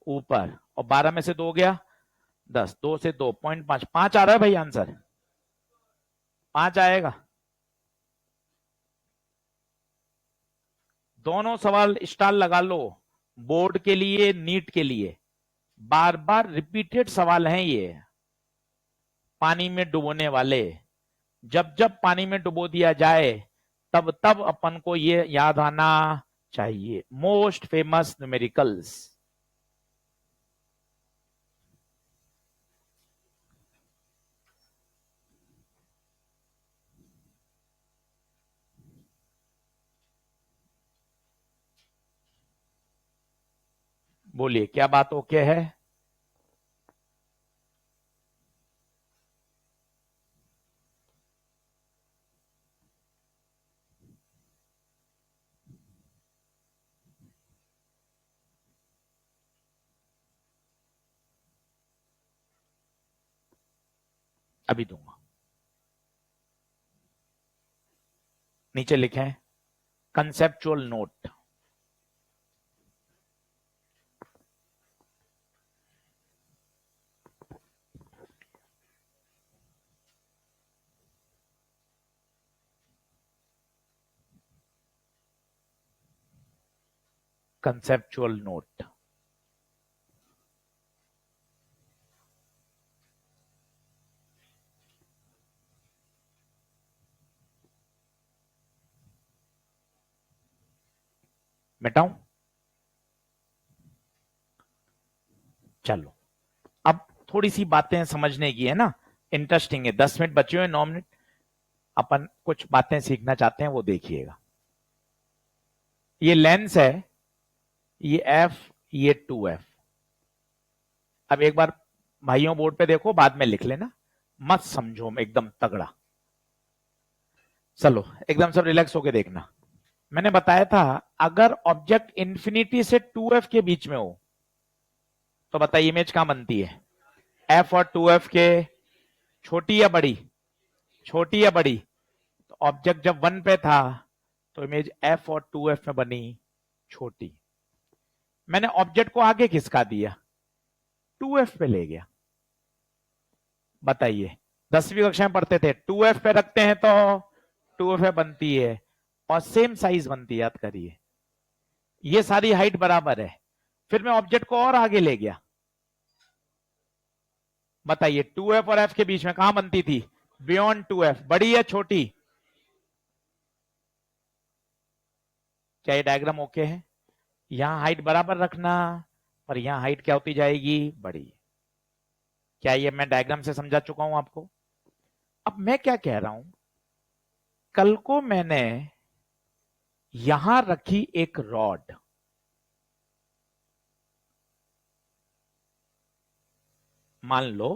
ऊपर, और 12 में से 2 गया 10, 2 से 2 0.5, 5 आ रहा है भाई आंसर, 5 आएगा। दोनों सवाल स्टार लगा लो, बोर्ड के लिए नीट के लिए, बार बार रिपीटेड सवाल हैं ये, पानी में डुबोने वाले। जब जब पानी में डुबो दिया जाए तब तब अपन को ये याद आना चाहिए, मोस्ट फेमस न्यूमेरिकल्स। बोलिए क्या बात ओके है? अभी दूंगा, नीचे लिखें कंसेप्चुअल नोट। कंसेप्चुअल नोट, मिटाऊं? चलो, अब थोड़ी सी बातें समझने की है ना, इंटरेस्टिंग है, 10 मिनट बचे हुए, 9 मिनट, अपन कुछ बातें सीखना चाहते हैं, वो देखिएगा। ये लेंस है, ये एफ, ये 2f। अब एक बार भाइयों बोर्ड पे देखो, बाद में लिख लेना, मत समझो एकदम तगड़ा। चलो एकदम सब रिलैक्स होके देखना। मैंने बताया था अगर ऑब्जेक्ट इंफिनिटी से 2f के बीच में हो तो बताइए इमेज कहां बनती है? f और 2f के छोटी या बड़ी? छोटी या बड़ी? तो ऑब्जेक्ट जब 1 पे था तो इमेज f और 2f में बनी छोटी। मैंने ऑब्जेक्ट को आगे खिसका दिया, 2f पे ले गया। बताइए 10वीं कक्षा में पढ़ते थे 2f पे रखते हैं तो 2f पे बनती है और सेम साइज बनती है, याद करिए, ये सारी हाइट बराबर है। फिर मैं ऑब्जेक्ट को और आगे ले गया, बताइए 2f और f के बीच में कहां बनती थी? बियॉन्ड 2f, बड़ी या छोटी? क्या ये डायग्राम ओके है? यहां हाइट बराबर रखना, पर यहां हाइट क्या होती जाएगी? बड़ी। क्या ये मैं डायग्राम से समझा चुका हूं आपको? अब मैं क्या कह रहा हूं, कल को मैंने यहां रखी एक रॉड, मान लो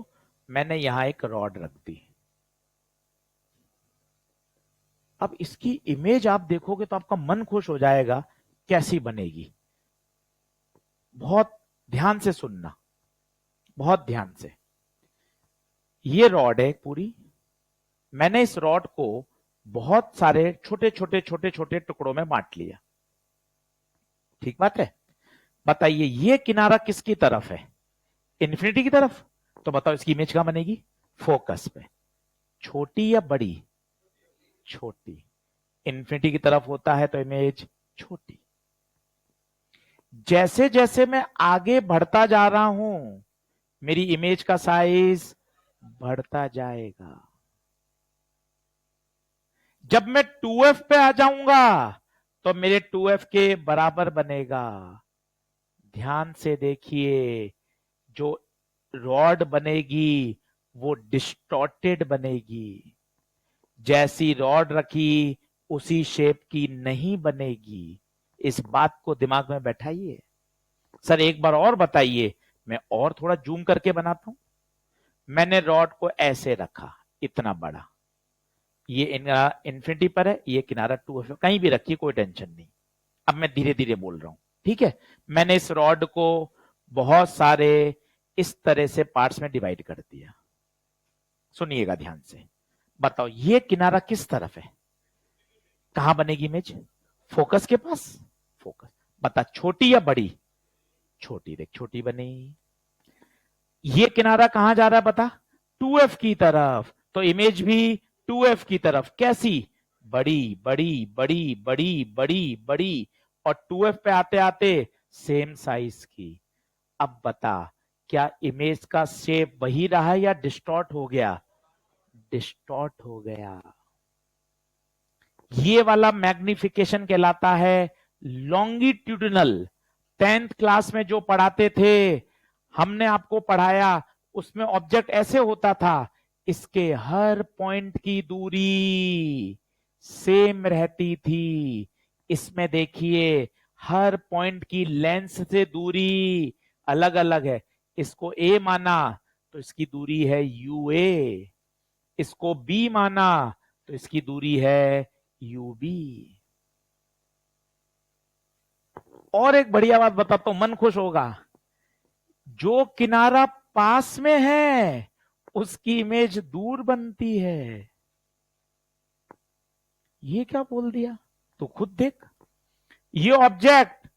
मैंने यहां एक रॉड रख दी। अब इसकी इमेज आप देखोगे तो आपका मन खुश हो जाएगा, कैसी बनेगी? बहुत ध्यान से सुनना, बहुत ध्यान से। ये रॉड है पूरी, मैंने इस रॉड को बहुत सारे छोटे छोटे छोटे छोटे टुकड़ों में बांट लिया। ठीक बात है? बताइए ये किनारा किसकी तरफ है? इन्फिनिटी की तरफ। तो बताओ इसकी इमेज कहां बनेगी? फोकस पे। छोटी या बड़ी? छोटी। इन्फिनिटी की तरफ होता है तो इमेज छोटी। जैसे जैसे मैं आगे बढ़ता जा रहा हूं, मेरी इमेज का साइज बढ़ता जाएगा। जब मैं 2f पे आ जाऊंगा तो मेरे 2f के बराबर बनेगा। ध्यान से देखिए, जो रॉड बनेगी वो डिस्टॉर्टेड बनेगी। जैसी रॉड रखी उसी शेप की नहीं बनेगी। इस बात को दिमाग में बैठाइए। सर एक बार और बताइए, मैं और थोड़ा जूम करके बनाता हूं। मैंने रॉड को ऐसे रखा, इतना बड़ा, ये इन्फिनिटी पर है, ये किनारा 2f, कहीं भी रखिए कोई टेंशन नहीं। अब मैं धीरे धीरे बोल रहा हूं, ठीक है? मैंने इस रॉड को बहुत सारे इस तरह से पार्ट्स में डिवाइड कर दिया। सुनिएगा ध्यान से, बताओ ये किनारा किस तरफ है? कहां बनेगी इमेज? फोकस के पास। फोकस। बता छोटी या बड़ी? छोटी। देख छोटी बनी। ये किनारा कहां जा रहा है बता? 2f की तरफ, तो इमेज भी 2f की तरफ। कैसी? बड़ी बड़ी बड़ी बड़ी बड़ी बड़ी, और 2f पे आते आते सेम साइज की। अब बता, क्या इमेज का शेप वही रहा या डिस्टॉर्ट हो गया? डिस्टॉर्ट हो गया। ये वाला मैग्निफिकेशन कहलाता है लॉन्गिट्यूडिनल। 10th क्लास में जो पढ़ाते थे, हमने आपको पढ़ाया, उसमें ऑब्जेक्ट ऐसे होता था, इसके हर पॉइंट की दूरी सेम रहती थी। इसमें देखिए हर पॉइंट की लेंथ से दूरी अलग अलग है। इसको ए माना तो इसकी दूरी है यूए, इसको बी माना तो इसकी दूरी है यूबी। और एक बढ़िया बात बताता हूं, मन खुश होगा। जो किनारा पास में है उसकी इमेज दूर बनती है। ये क्या बोल दिया? तो खुद देख, ये ऑब्जेक्ट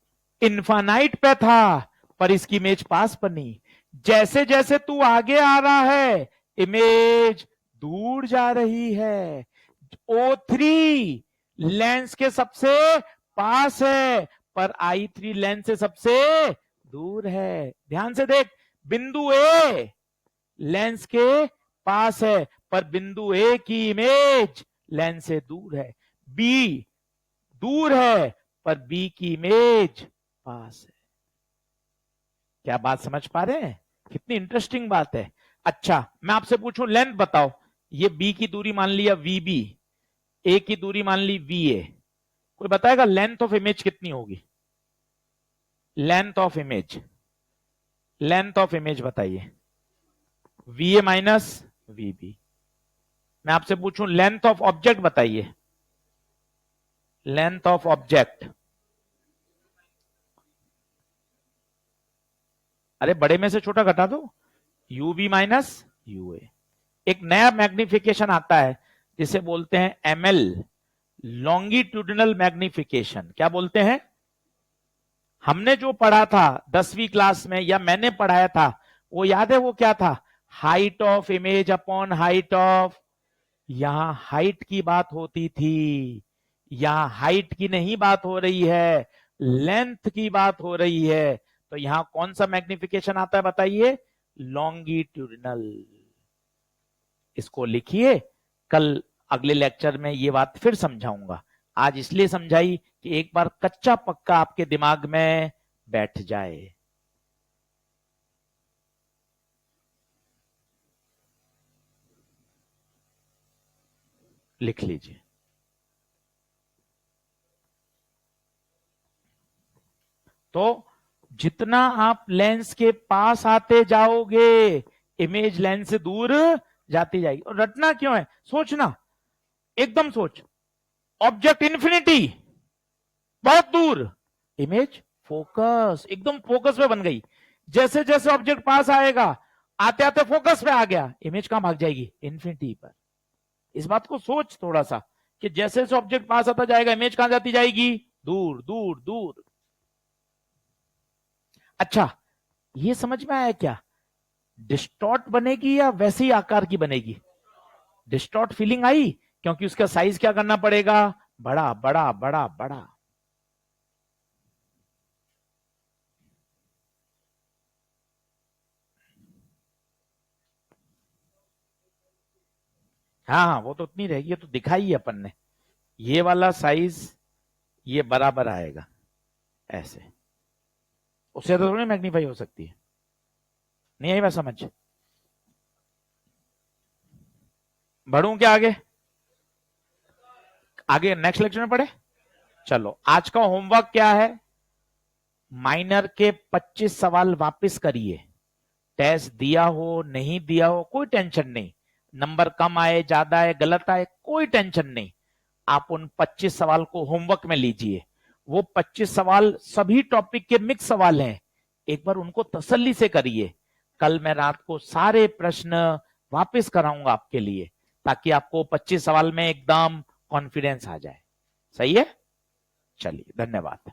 इन्फानाइट पे था पर इसकी इमेज पास बनी। जैसे जैसे तू आगे आ रहा है इमेज दूर जा रही है। O3 लेंस के सबसे पास है पर I3 लेंस से सबसे दूर है। ध्यान से देख, बिंदु ए लेंस के पास है पर बिंदु ए की इमेज लेंस से दूर है। बी दूर है पर बी की इमेज पास है। क्या बात समझ पा रहे हैं? कितनी इंटरेस्टिंग बात है। अच्छा मैं आपसे पूछूं, लेंथ बताओ। ये बी की दूरी मान लिया वीबी, ए की दूरी मान ली वीए। कोई बताएगा लेंथ ऑफ इमेज कितनी होगी? Length of image, length of image बताइए। वीए माइनस वीबी। मैं आपसे पूछूं लेंथ ऑफ ऑब्जेक्ट बताइए। लेंथ ऑफ ऑब्जेक्ट, अरे बड़े में से छोटा घटा दो, यूबी माइनस यूए। एक नया मैग्निफिकेशन आता है जिसे बोलते हैं एमएल, लॉन्गिट्यूडिनल मैग्निफिकेशन। क्या बोलते हैं? हमने जो पढ़ा था 10वीं क्लास में, या मैंने पढ़ाया था, वो याद है? वो क्या था? Height of image upon height of. यहां हाइट की बात होती थी, यहां हाइट की नहीं बात हो रही है, लेंथ की बात हो रही है। तो यहां कौन सा मैग्निफिकेशन आता है बताइए? लॉन्गिट्यूडिनल। इसको लिखिए, कल अगले लेक्चर में ये बात फिर समझाऊंगा। आज इसलिए समझाई कि एक बार कच्चा पक्का आपके दिमाग में बैठ जाए। लिख लीजिए। तो जितना आप लेंस के पास आते जाओगे इमेज लेंस से दूर जाती जाएगी। और रटना क्यों है, सोचना, एकदम सोच। ऑब्जेक्ट इन्फिनिटी, बहुत दूर, इमेज फोकस, एकदम फोकस पे बन गई। जैसे जैसे ऑब्जेक्ट पास आएगा, आते आते फोकस पे आ गया, इमेज कहां भाग जाएगी, इन्फिनिटी पर। इस बात को सोच थोड़ा सा कि जैसे जैसे ऑब्जेक्ट पास आता जाएगा, इमेज कहां जाती जाएगी, दूर दूर दूर। अच्छा, ये समझ में आया क्या, डिस्टॉर्ट बनेगी या वैसे ही आकार की बनेगी? डिस्टॉर्ट फीलिंग आई क्योंकि उसका साइज क्या करना पड़ेगा, बड़ा बड़ा बड़ा बड़ा। हाँ हाँ, वो तो उतनी रहेगी, ये तो दिखाई है अपन ने। ये वाला साइज ये बराबर आएगा ऐसे, उससे तो थोड़ी मैग्नीफाई हो सकती है। नहीं आई बात समझ? बढ़ूं क्या आगे? आगे नेक्स्ट लेक्चर में पढ़े। चलो, आज का होमवर्क क्या है, माइनर के 25 सवाल वापस करिए। टेस्ट दिया हो नहीं दिया हो कोई टेंशन नहीं, नंबर कम आए ज्यादा आए गलत आए कोई टेंशन नहीं। आप उन 25 सवाल को होमवर्क में लीजिए। वो 25 सवाल सभी टॉपिक के मिक्स सवाल हैं, एक बार उनको तसल्ली से करिए। कल मैं रात को सारे प्रश्न वापस कराऊंगा आपके लिए, ताकि आपको 25 सवाल में एकदम कॉन्फिडेंस आ जाए। सही है? चलिए, धन्यवाद।